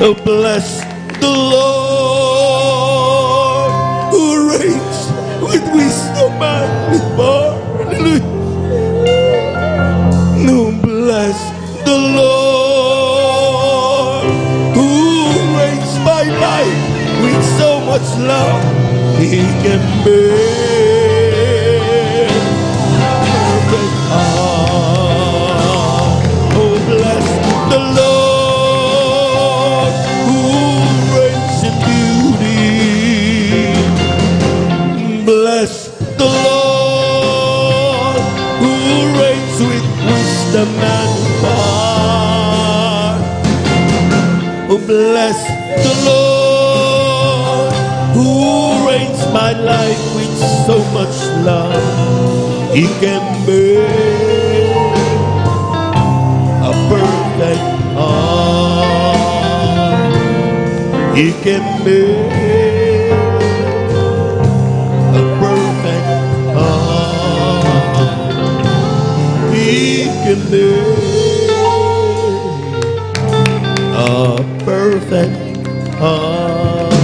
Oh, bless the Lord, who reigns with wisdom and with power. No, bless the Lord who reigns my life with so much love. He can make perfect heart. Oh, bless the Lord who reigns in beauty. Bless the Lord who reigns with wisdom and power. Oh, bless the Lord who reigns my life with so much love. He can make a perfect heart. He can make a perfect heart. He can make a perfect heart.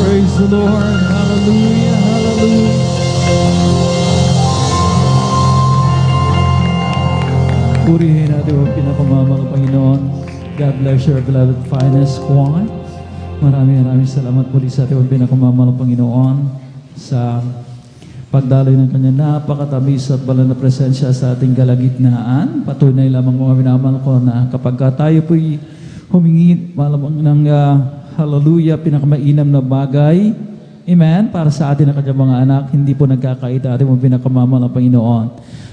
Praise the Lord. Hallelujah. Hallelujah. Purihin natin ang pinakamamahal na Panginoon. God bless your beloved finest squad. Maraming salamat po sa ating pinakamamahal na Panginoon sa pagdaloy ng kanyang napakatamis at banal na presensya sa ating kalagitnaan. Patunay lamang mga minamahal ko na kapag tayo po'y humingi malamang ng hallelujah, pinakamainam na bagay, amen, para sa atin ang kanyang mga anak, hindi po nagkakaita ating pinakamamahal na Panginoon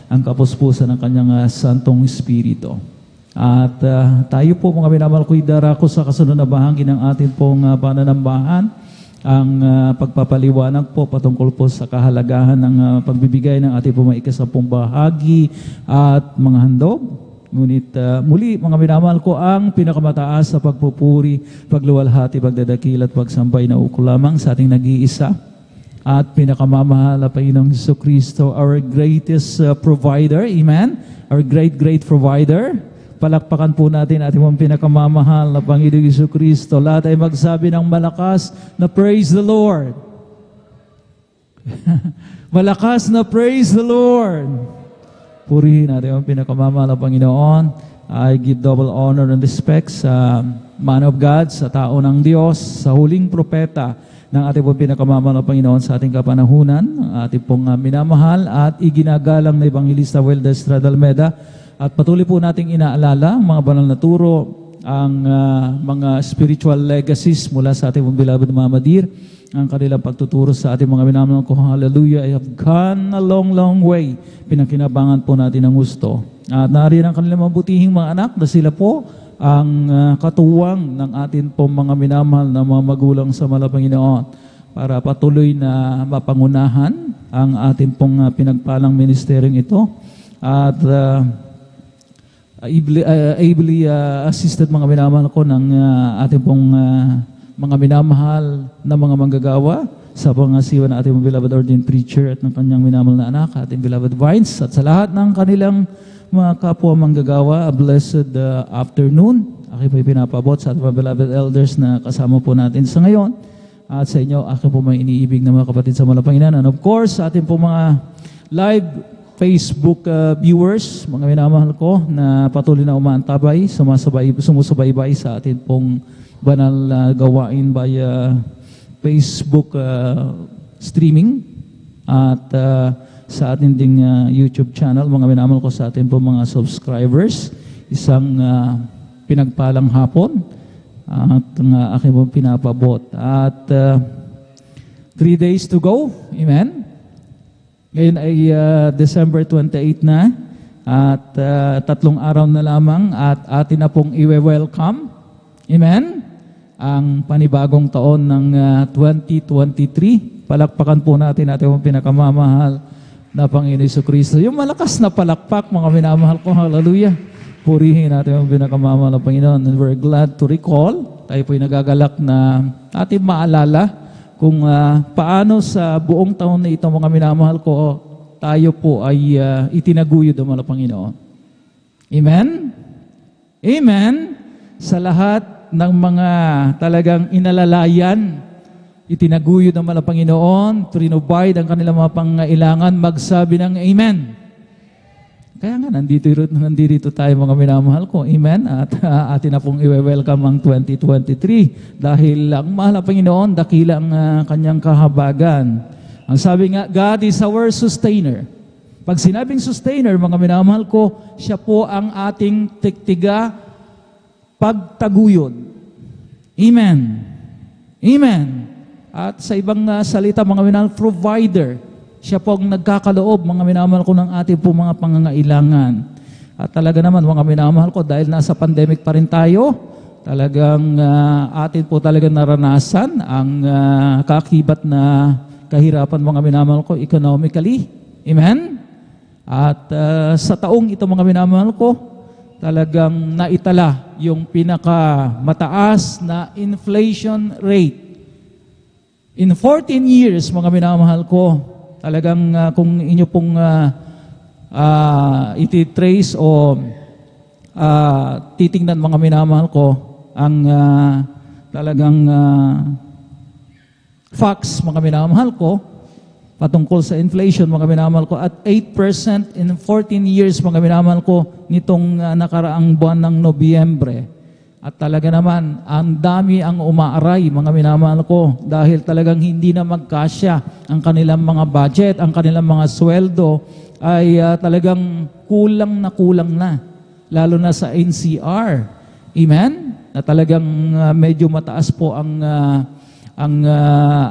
ang kapuspusan ng kanyang Santong Espiritu. At tayo po mga minamahal ko, idarako sa kasunod na bahagi ng ating pong pananambahan, ang pagpapaliwanag po patungkol po sa kahalagahan ng pagbibigay ng ating pong ikasampung bahagi at mga handog. Ngunit muli mga minamahal ko, ang pinakamataas sa pagpupuri, pagluwalhati, pagdadakil at pagsambay na uko lamang sa ating nag-iisa at pinakamamahal na Panginoong Jesucristo, our greatest provider, amen? Our great provider. Palakpakan po natin ating mga pinakamamahal na Panginoong Jesucristo. Lahat ay magsabi ng malakas na praise the Lord. Malakas na praise the Lord. Purihin natin ang pinakamamahal na Panginoon. I give double honor and respect sa man of God, sa tao ng Diyos, sa huling propeta ng ating pong pinakamamahal na Panginoon sa ating kapanahunan, ating pong minamahal at iginagalang na Evangelista Welda Estrada Almeda. At patuloy po nating inaalala ang mga banal na turo, ang mga spiritual legacies mula sa ating pong beloved Mama Dear, ang kanilang pagtuturo sa ating mga minamahal ko. Hallelujah. I have gone a long, long way. Pinakinabangan po natin ang gusto. At nariyan ang kanilang mabutihing mga anak na sila po ang katuwang ng atin po mga minamahal na mga magulang sa Panginoon para patuloy na mapangunahan ang ating pong pinagpalang ministeryong ito. At ably assisted mga minamahal ko ng ating pong mga minamahal na mga manggagawa sa pangasiwa ng ating beloved ordained preacher at ng kanyang minamahal na anak, ating beloved Vines, at sa lahat ng kanilang mga kapwa manggagawa, a blessed afternoon. Aking po pinapabot sa ating mga beloved elders na kasama po natin sa ngayon. At sa inyo, aking po may iniibig na mga kapatid sa Panginoon. And of course, sa ating po mga live Facebook viewers, mga minamahal ko na patuloy na umaantabay, sumusubaybay sa ating pong banal gawain via Facebook streaming at sa ating ding YouTube channel, mga minamahal ko sa ating po mga subscribers, isang pinagpalang hapon at aking po pinapabot. At 3 days to go, amen? Ngayon ay December 28 na at 3 araw na lamang at atin na pong i-welcome, amen, ang panibagong taon ng 2023. Palakpakan po natin ating pinakamamahal na Panginoon Jesucristo. Yung malakas na palakpak, mga minamahal ko, hallelujah. Purihin natin ang pinakamamahal na Panginoon. And we're glad to recall, tayo po'y nagagalak na ating maalala kung paano sa buong taon na ito, mga minamahal ko, tayo po ay itinaguyod ang mga Panginoon. Amen? Amen? Sa lahat ng mga talagang inalalayan, itinaguyod ng mga Panginoon, trinubide ang kanilang mga pangailangan, magsabi ng Amen. Kaya nga, nandito tayo mga minamahal ko. Amen? At atin na pong i-welcome ang 2023 dahil ang mahal na Panginoon, dakila ang kanyang kahabagan. Ang sabi nga, God is our sustainer. Pag sinabing sustainer, mga minamahal ko, siya po ang ating tiktiga pagtaguyod. Amen. Amen. At sa ibang salita, mga minamahal, provider. Siya po ang nagkakaloob, mga minamahal ko, ng ating po mga pangangailangan. At talaga naman, mga minamahal ko, dahil nasa pandemic pa rin tayo, talagang atin po talaga naranasan ang kakibat na kahirapan, mga minamahal ko, economically. Amen? At sa taong ito, mga minamahal ko, talagang naitala yung pinakamataas na inflation rate. In 14 years, mga minamahal ko, talagang kung inyo pong iti-trace o titingnan, mga minamahal ko, ang talagang facts, mga minamahal ko, patungkol sa inflation, mga minamahal ko, at 8% in 14 years, mga minamahal ko, nitong nakaraang buwan ng Nobyembre. At talaga naman, ang dami ang umaaray, mga minamahal ko, dahil talagang hindi na magkasya ang kanilang mga budget, ang kanilang mga sweldo, ay talagang kulang na, lalo na sa NCR. Amen? Na talagang medyo mataas po ang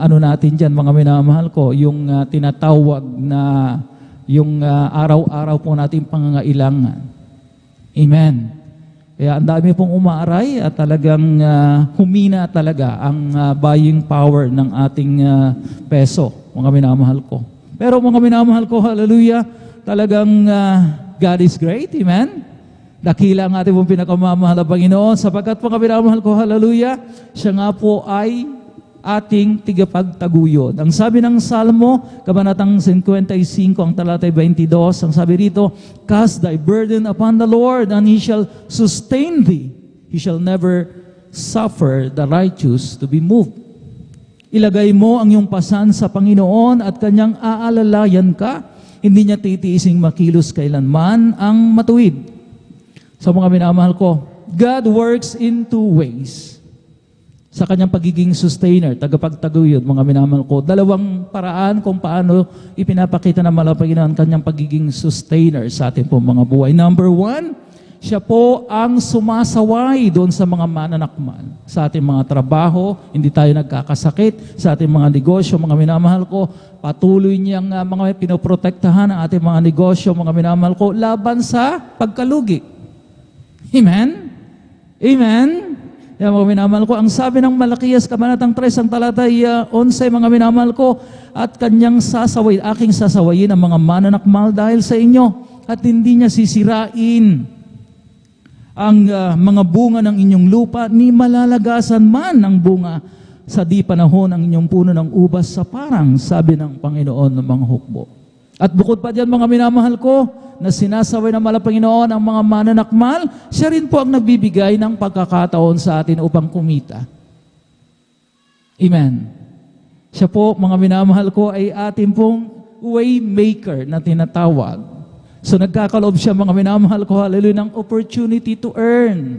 ano natin dyan, mga minamahal ko, yung tinatawag na yung araw-araw po natin pangangailangan. Amen. Kaya ang dami pong umaaray at talagang humina talaga ang buying power ng ating peso, mga minamahal ko. Pero mga minamahal ko, hallelujah, talagang God is great, amen? Dakila ang ating pong pinakamamahal na Panginoon, sapagkat mga minamahal ko, hallelujah, siya nga po ay ating tigapagtaguyod. Ang sabi ng Salmo, Kabanatang 55, ang talatay 22, ang sabi rito, cast thy burden upon the Lord, and He shall sustain thee. He shall never suffer the righteous to be moved. Ilagay mo ang iyong pasan sa Panginoon at Kanyang aalalayan ka. Hindi niya titiising makilos kailanman ang matuwid. So mga minamahal ko, God works in two ways. Sa kanyang pagiging sustainer, tagapagtaguyod, mga minamahal ko. Dalawang paraan kung paano ipinapakita ng Panginoon kanyang pagiging sustainer sa ating pong mga buhay. Number one, Siya po ang sumasaway doon sa mga mananakmal. Sa ating mga trabaho, hindi tayo nagkakasakit. Sa ating mga negosyo, mga minamahal ko, patuloy niyang mga pinoprotektahan ang ating mga negosyo, mga minamahal ko, laban sa pagkalugi. Amen? Amen? Yan mga minamahal ko, ang sabi ng Malakias, Kabanatang 3, ang talatay 11, mga minamahal ko, at kanyang sasaway, aking sasawayin ang mga mananakmal dahil sa inyo, at hindi niya sisirain ang mga bunga ng inyong lupa, ni malalagasan man ang bunga sa di panahon ang inyong puno ng ubas sa parang, sabi ng Panginoon ng mga hukbo. At bukod pa diyan, mga minamahal ko, na sinasaway ng Panginoon ang mga mananakmal, siya rin po ang nagbibigay ng pagkakataon sa atin upang kumita. Amen. Siya po, mga minamahal ko, ay ating pong way maker na tinatawag. So nagkakaloob siya, mga minamahal ko, hallelujah, ng opportunity to earn.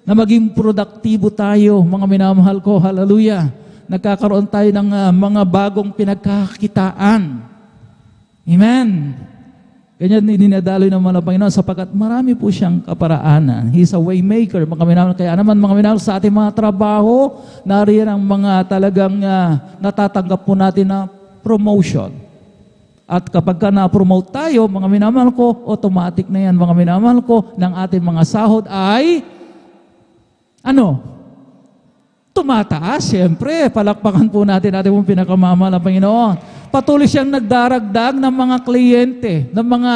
Na maging produktibo tayo, mga minamahal ko, hallelujah. Nagkakaroon tayo ng mga bagong pinagkakitaan. Amen. Ganyan dinadaloy ng mga Panginoon sapagkat marami po siyang kaparaanan. He's a way maker, mga minamahal. Kaya naman, mga minamahal, sa ating mga trabaho, nariyan ang mga talagang natatanggap po natin na promotion. At kapag ka na-promote tayo, mga minamahal ko, automatic na yan, mga minamahal ko, ng ating mga sahod ay, tumataas, siyempre. Palakpakan po natin pong pinakamamahal na Panginoon. Patuloy siyang nagdaragdag ng mga kliyente, ng mga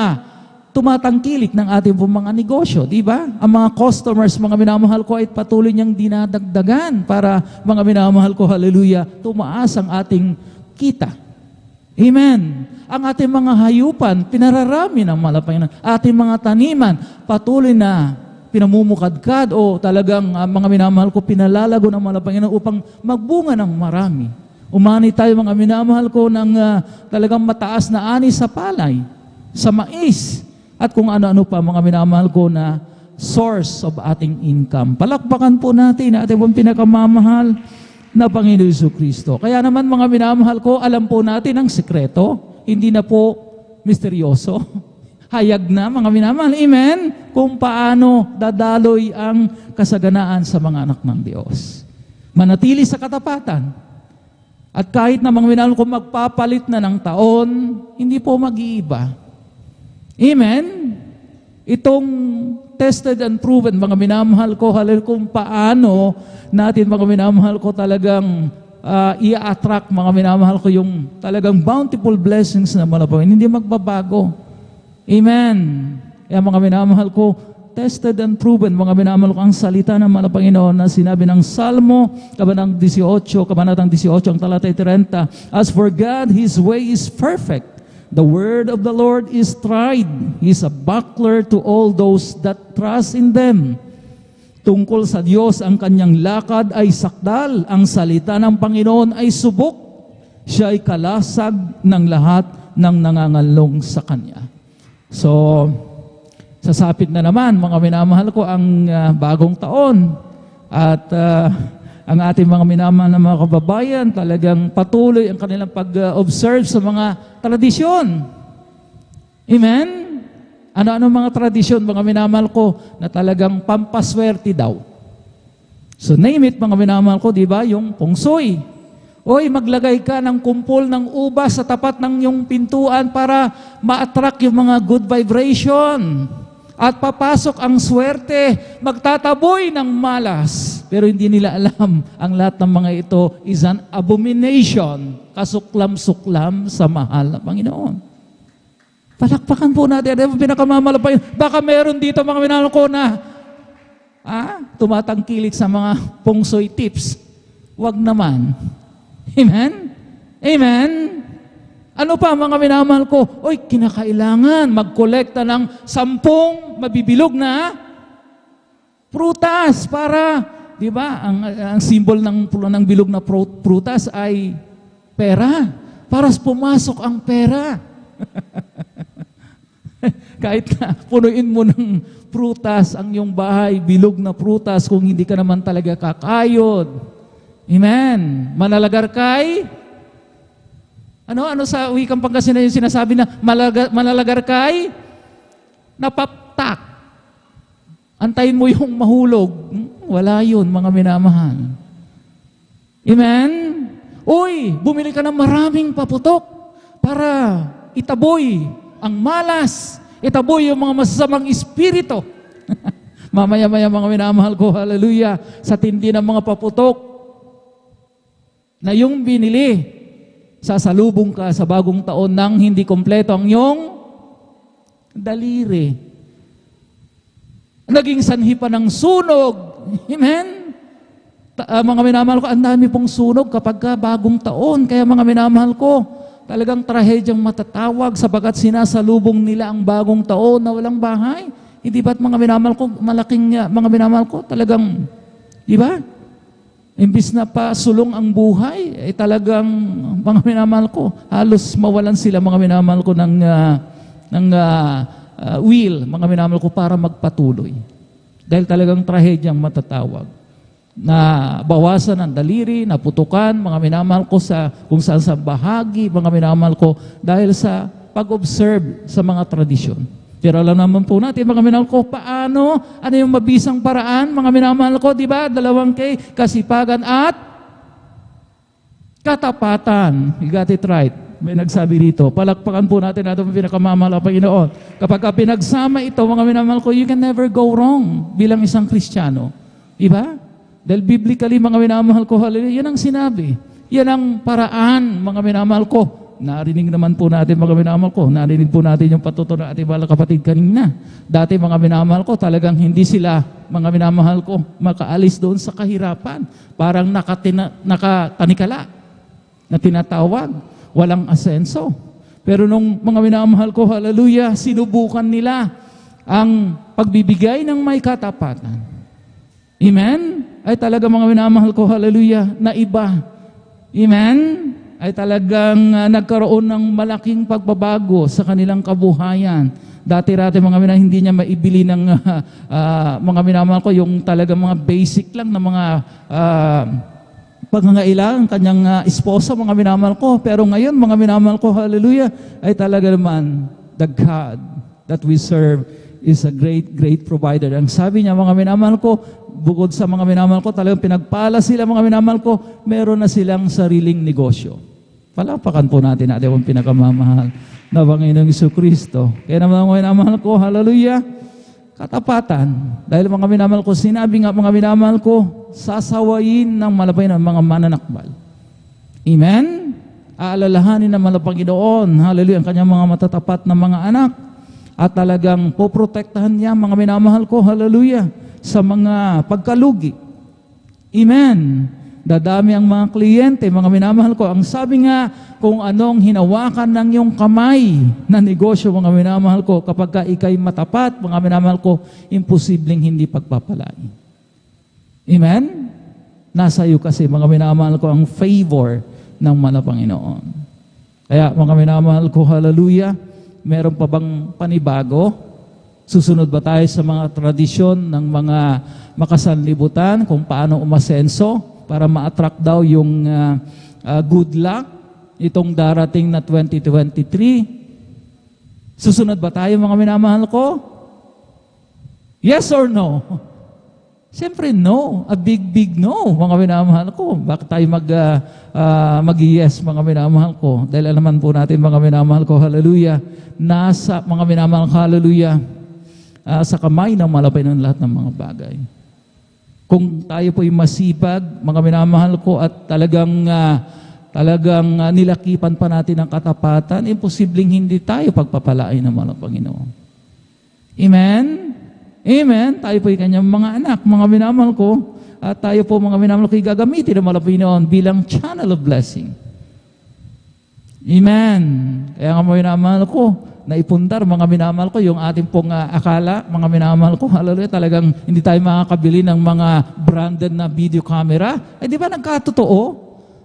tumatangkilik ng ating pong mga negosyo, di ba? Ang mga customers, mga minamahal ko, ay patuloy niyang dinadagdagan para, mga minamahal ko, hallelujah, tumaas ang ating kita. Amen. Ang ating mga hayupan, pinararami ng Panginoon. Ating mga taniman, patuloy na pinamumukadkad o talagang mga minamahal ko, pinalalago ng Panginoon upang magbunga ng marami. Umani tayo, mga minamahal ko, ng talagang mataas na ani sa palay, sa mais, at kung ano-ano pa, mga minamahal ko, na source of ating income. Palakpakan po natin na ating pinakamamahal na Panginoon Jesucristo. Kaya naman, mga minamahal ko, alam po natin ang sikreto. Hindi na po misteryoso. Hayag na, mga minamahal. Amen? Kung paano dadaloy ang kasaganaan sa mga anak ng Diyos. Manatili sa katapatan. At kahit na, mga minamahal ko, magpapalit na ng taon, hindi po mag-iiba. Amen? Itong tested and proven, mga minamahal ko, halil kung paano natin, mga minamahal ko, talagang i-attract, mga minamahal ko, yung talagang bountiful blessings na malapangin. Hindi magbabago. Amen. Kaya, mga minamahal ko, tested and proven, mga minamahal ko, ang salita ng Panginoon na sinabi ng Salmo, Kabanatang 18, ang talatay 30, as for God, His way is perfect. The word of the Lord is tried. He is a buckler to all those that trust in them. Tungkol sa Diyos, ang kanyang lakad ay sakdal. Ang salita ng Panginoon ay subok. Siya ay kalasag ng lahat ng nangangalong sa Kanya. So, sasapit na naman, mga minamahal ko, ang bagong taon. At ang ating mga minamahal na mga kababayan, talagang patuloy ang kanilang pag-observe sa mga tradisyon. Amen? Ano-ano mga tradisyon, mga minamahal ko, na talagang pampaswerte daw. So name it, mga minamahal ko, di ba? Yung pungsoy. Oy, maglagay ka ng kumpol ng ubas sa tapat ng iyong pintuan para ma-attract yung mga good vibration. At papasok ang swerte, magtataboy ng malas. Pero hindi nila alam, ang lahat ng mga ito is an abomination, kasuklam-suklam sa mahal na Panginoon. Palakpakan po natin. Pinakamamalapay. Baka meron dito, mga minamahal ko, na tumatangkilik sa mga pungsoy tips. Wag naman. Amen? Amen? Ano pa, mga minamahal ko? Oy, kinakailangan magkolekta ng 10 mabibilog na prutas para, di ba, ang symbol ng bilog na prutas ay pera. Para pumasok ang pera. Kahit na punuin mo ng prutas ang iyong bahay, bilog na prutas, kung hindi ka naman talaga kakayod. Amen. Manalagar kay? Ano sa wikang Pangasinan yung sinasabi na manalagar kay? Napaptak. Antayin mo yung mahulog. Wala yun, mga minamahal. Amen? Uy, bumili ka ng maraming paputok para itaboy ang malas, itaboy yung mga masasamang espiritu. Mamaya-maya mga minamahal ko, hallelujah, sa tindi ng mga paputok na yung binili, sasalubong ka sa bagong taon nang hindi kompleto ang iyong daliri. Naging sanhi pa ng sunog. Amen? Mga minamahal ko, ang dami pong sunog kapag bagong taon. Kaya mga minamahal ko, talagang trahedyang matatawag sapagat sinasalubong nila ang bagong taon na walang bahay. Hindi ba't mga minamahal ko, malaking mga minamahal ko, talagang, di ba? Imbis na pa sulong ang buhay, ay talagang mga minamahal ko, halos mawalan sila mga minamahal ko ng will, mga minamahal ko, para magpatuloy. Dahil talagang trahedyang matatawag. Na bawasan ang daliri, naputukan, mga minamahal ko sa kung saan sa bahagi, mga minamahal ko, dahil sa pag-observe sa mga tradisyon. Pero alam naman po natin, mga minamahal ko, paano, ano yung mabisang paraan, mga minamahal ko, di ba? 2K, kasipagan at katapatan. You got it right. May nagsabi dito, palakpakan po natin ang pinakamamahal ng Panginoon. Kapag pinagsama ito, mga minamahal ko, you can never go wrong bilang isang Kristiyano. Di ba? Dahil biblically, mga minamahal ko, hallelujah, yan ang sinabi. Yan ang paraan, mga minamahal ko. Narinig naman po natin, mga minamahal ko. Narinig po natin yung patutunan ng ating mga kapatid kanina. Dati, mga minamahal ko, talagang hindi sila, mga minamahal ko, makaalis doon sa kahirapan. Parang nakatanikala na tinatawag. Walang asenso. Pero nung mga minamahal ko, hallelujah, sinubukan nila ang pagbibigay ng may katapatan. Amen? Ay talaga mga minamahal ko, hallelujah, na iba. Amen? Ay talagang nagkaroon ng malaking pagbabago sa kanilang kabuhayan. Dati-rati mga minamahal, hindi niya maibili ng mga minamahal ko, yung talagang mga basic lang na mga pangangailangan kanyang esposa, mga minamahal ko. Pero ngayon, mga minamahal ko, hallelujah, ay talaga naman, the God that we serve is a great, great provider. Ang sabi niya, mga minamahal ko, bukod sa mga minamahal ko, talagang pinagpala sila, mga minamahal ko, meron na silang sariling negosyo. Palapakan po natin ang pinakamamahal na Panginoong Jesucristo. Kaya naman mga minamahal ko, hallelujah, katapatan. Dahil mga minamahal ko, sinabi nga mga minamahal ko, sasawayin ng malabay ng mga mananakbal. Amen? Aalalahanin ng Panginoon, hallelujah, ang kanyang mga matatapat na mga anak. At talagang poprotektahan niya, mga minamahal ko, hallelujah, sa mga pagkalugi. Amen? Dadami ang mga kliyente, mga minamahal ko. Ang sabi nga, kung anong hinawakan ng iyong kamay na negosyo, mga minamahal ko, kapag ka ikay matapat, mga minamahal ko, imposibleng hindi pagpapalain. Amen? Nasa iyo kasi, mga minamahal ko, ang favor ng Panginoon. Kaya, mga minamahal ko, hallelujah, meron pa bang panibago? Susunod ba tayo sa mga tradisyon ng mga makasanlibutan kung paano umasenso para ma-attract daw yung good luck itong darating na 2023? Susunod ba tayo, mga minamahal ko? Yes or no? Siyempre no. A big no, mga minamahal ko. Bakit tayo mag-yes, mga minamahal ko? Dahil alaman po natin, mga minamahal ko, hallelujah, nasa mga minamahal ko, hallelujah, sa kamay ng malapay ng lahat ng mga bagay. Kung tayo po'y masipag, mga minamahal ko, at talagang nilakipan pa natin ang katapatan, imposibleng hindi tayo pagpapalain ng mga Panginoon. Amen? Amen? Tayo po'y kanyang mga anak, mga minamahal ko, at tayo po, mga minamahal ko, gagamitin ng mga Panginoon bilang channel of blessing. Amen? Kaya nga mga minamahal ko, naipundar, mga minamahal ko, yung ating pong akala, mga minamahal ko, hallelujah, talagang hindi tayo makakabili ng mga branded na video camera. Eh di ba nagkatotoo?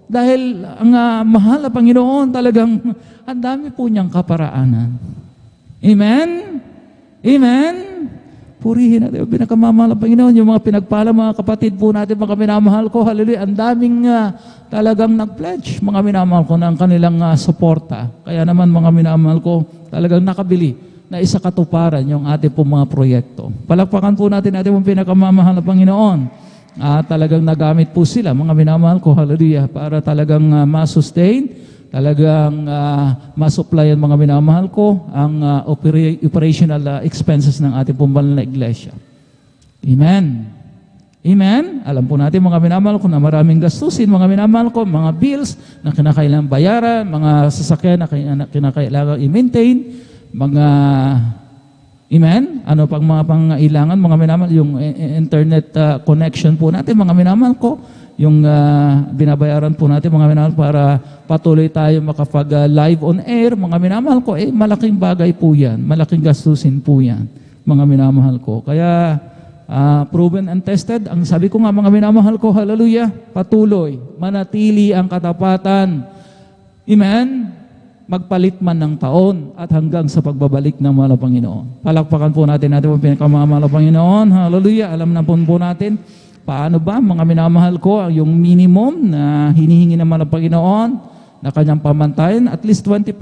Dahil ang mahal na Panginoon, talagang ang dami po niyang kaparaanan. Amen? Amen? Purihin natin, pinakamamahal na Panginoon, yung mga pinagpala, mga kapatid po natin, mga minamahal ko, hallelujah, ang daming talagang nag-pledge, mga minamahal ko, ng kanilang suporta. Kaya naman, mga minamahal ko, talagang nakabili na isakatuparan yung ating pong mga proyekto. Palakpakan po natin ating pong pinakamamahal na Panginoon. Talagang nagamit po sila, mga minamahal ko, hallelujah, para talagang ma-sustain, talagang ma-supply ang mga minamahal ko, ang operational expenses ng ating pong banal na iglesia. Amen. Amen? Alam po natin mga minamahal ko na maraming gastusin, mga minamahal ko, mga bills na kinakailangan bayaran, mga sasakyan na kinakailangan i-maintain, mga, amen? Ano pang mga pangailangan, mga minamahal, yung internet connection po natin, mga minamahal ko, yung binabayaran po natin, mga minamahal, para patuloy tayo makapag-live on air, mga minamahal ko, malaking bagay po yan, malaking gastusin po yan, mga minamahal ko. Kaya, proven and tested, ang sabi ko nga, mga minamahal ko, hallelujah, patuloy, manatili ang katapatan, amen? Magpalit man ng taon at hanggang sa pagbabalik ng mahal na Panginoon. Palakpakan po natin ang pinakamamahal na Panginoon. Hallelujah. Alam na po natin paano ba, mga minamahal ko, yung minimum na hinihingi ng mahal na Panginoon na kanyang pamantayan, at least 20%.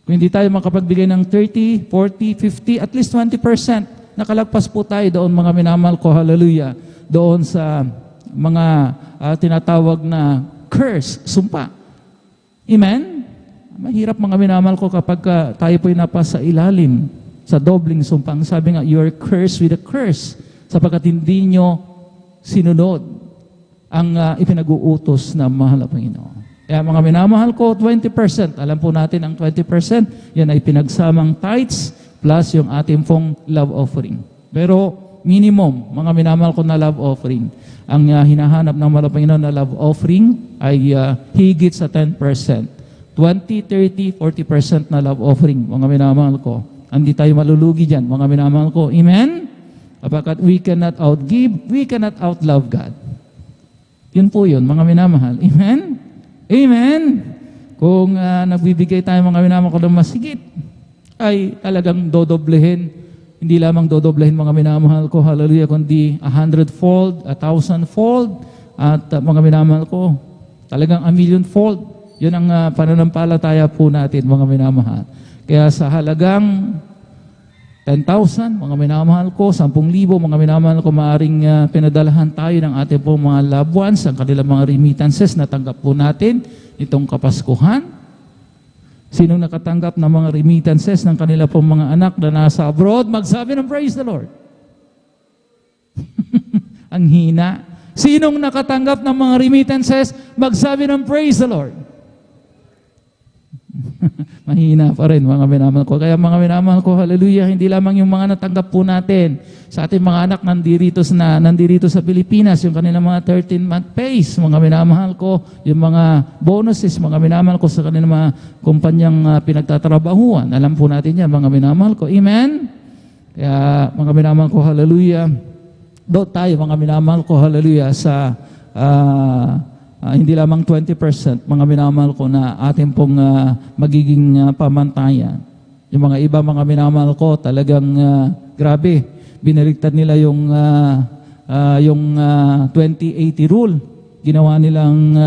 Kung hindi tayo makapagbigay ng 30, 40, 50, at least 20%. Nakalagpas po tayo doon, mga minamahal ko. Hallelujah. Doon sa mga tinatawag na curse, sumpa. Amen? Mahirap mga minamahal ko kapag tayo po'y napasa ilalim sa dobling sumpang. Sabi nga, you're cursed with a curse sapagkat hindi nyo sinunod ang ipinag-uutos ng mahal na Panginoon. Kaya mga minamahal ko, 20%. Alam po natin ang 20%, yan ay pinagsamang tithes plus yung ating pong love offering. Pero minimum, mga minamahal ko na love offering. Ang hinahanap ng mahal na Panginoon na love offering ay higit sa 10%. 20, 30, 40% na love offering, mga minamahal ko. Hindi tayo malulugi dyan, mga minamahal ko. Amen? Kapag we cannot outgive, we cannot outlove God. Yun po yun, mga minamahal. Amen? Amen? Kung nagbibigay tayo, mga minamahal ko, ng masigit, ay talagang dodoblehin. Hindi lamang dodoblehin, mga minamahal ko, hallelujah, kundi 100-fold, 1,000-fold, at mga minamahal ko, talagang 1,000,000-fold. Yun ang pananampalataya po natin, mga minamahal. Kaya sa halagang 10,000, mga minamahal ko, 10,000, mga minamahal ko, maaring pinadalahan tayo ng ating po mga loved ones, ang kanilang mga remittances na tanggap po natin itong Kapaskuhan. Sinong nakatanggap ng mga remittances ng kanila po mga anak na nasa abroad, magsabi ng praise the Lord. Ang hina. Sinong nakatanggap ng mga remittances, magsabi ng praise the Lord. Mahina pa rin, mga minamahal ko. Kaya mga minamahal ko, hallelujah, hindi lamang yung mga natanggap po natin sa ating mga anak nandirito sa Pilipinas, yung kanilang mga 13-month pays, mga minamahal ko, yung mga bonuses, mga minamahal ko sa kanilang mga kumpanyang pinagtatrabahuan. Alam po natin yan, mga minamahal ko. Amen? Kaya mga minamahal ko, hallelujah, doon tayo, mga minamahal ko, hallelujah, sa hindi lamang 20%, mga minamahal ko, na ating pong magiging pamantayan. Yung mga iba, mga minamahal ko, talagang grabe. Binaligtad nila yung 20-80 rule. Ginawa nilang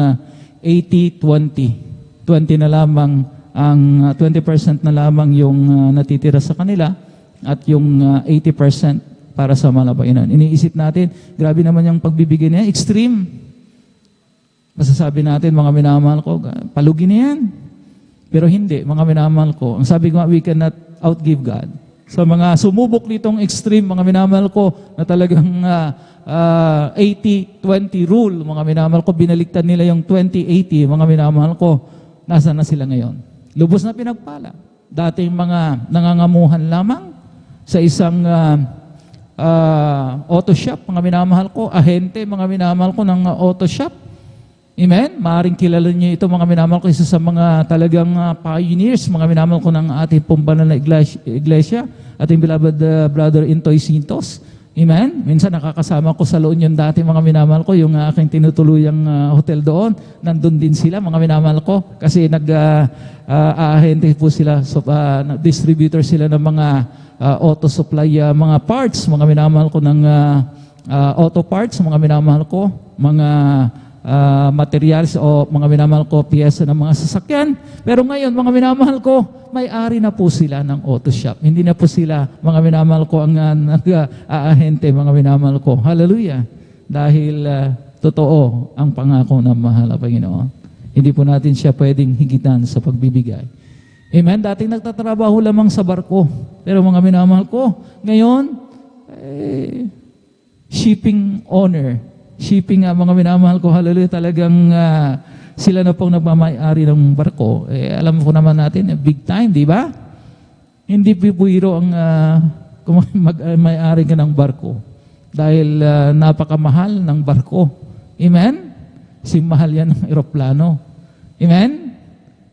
80-20. 20 na lamang, ang 20% na lamang yung natitira sa kanila at yung 80% para sa mahal na Panginoon. Iniisip natin, grabe naman yung pagbibigay niya, extreme. Masasabi natin, mga minamahal ko, palugi na yan. Pero hindi, mga minamahal ko. Ang sabi ko, we cannot outgive God. Sa mga sumubok nitong extreme, mga minamahal ko, na talagang 80-20 rule, mga minamahal ko, binaligtad nila yung 20-80, mga minamahal ko, nasa na sila ngayon? Lubos na pinagpala. Dating mga nangangamuhan lamang sa isang auto shop, mga minamahal ko, ahente, mga minamahal ko ng auto shop. Amen? Maaring kilala niyo ito, mga minamahal ko, isa sa mga talagang pioneers, mga minamahal ko ng ating pong banal na iglesia, ating beloved brother Intoy Sintos. Amen? Minsan nakakasama ko sa La Union dati, mga minamahal ko, yung aking tinutuluyang hotel doon, nandun din sila, mga minamahal ko, kasi nag-ahente po sila, distributor sila ng mga auto supply, mga parts, mga minamahal ko ng auto parts, mga minamahal ko, mga materials o mga minamahal ko, piyesa ng mga sasakyan. Pero ngayon, mga minamahal ko, may-ari na po sila ng auto shop. Hindi na po sila, mga minamahal ko, ang nag-aahente, mga minamahal ko. Hallelujah! Dahil totoo ang pangako ng mahal na Panginoon. Hindi po natin siya pwedeng higitan sa pagbibigay. Amen? Dating nagtatrabaho lamang sa barko. Pero mga minamahal ko, ngayon, shipping owner, shipping mga minamahal ko, hallelujah, talagang sila na pong nagmamay-ari ng barko. Alam po naman natin, big time, di ba? Hindi biro ang kung may-ari ka ng barko. Dahil napakamahal ng barko. Amen? Mahal yan ng eroplano. Amen?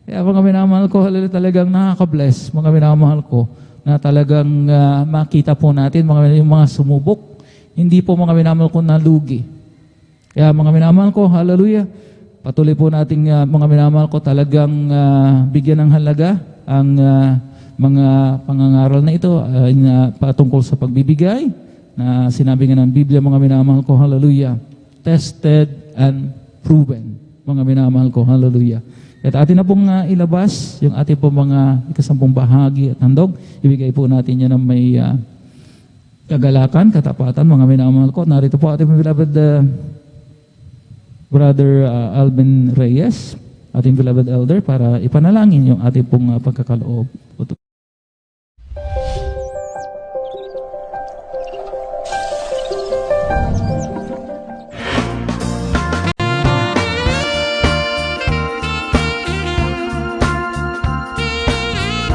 Kaya mga minamahal ko, hallelujah, talagang nakaka-bless, mga minamahal ko, na talagang makita po natin yung mga sumubok. Hindi po mga minamahal ko nalugi. Kaya mga minamahal ko, hallelujah, patuloy po nating mga minamahal ko talagang bigyan ng halaga ang mga pangangaral na ito patungkol sa pagbibigay na sinabi nga ng Biblia, mga minamahal ko, hallelujah, tested and proven, mga minamahal ko, hallelujah. At atin na pong ilabas yung ating pong mga ikasampung bahagi at handog. Ibigay po natin yan ng may kagalakan, katapatan, mga minamahal ko. Narito po ating beloved Brother Alvin Reyes, ating beloved elder, para ipanalangin yung ating pong pagkakaloob.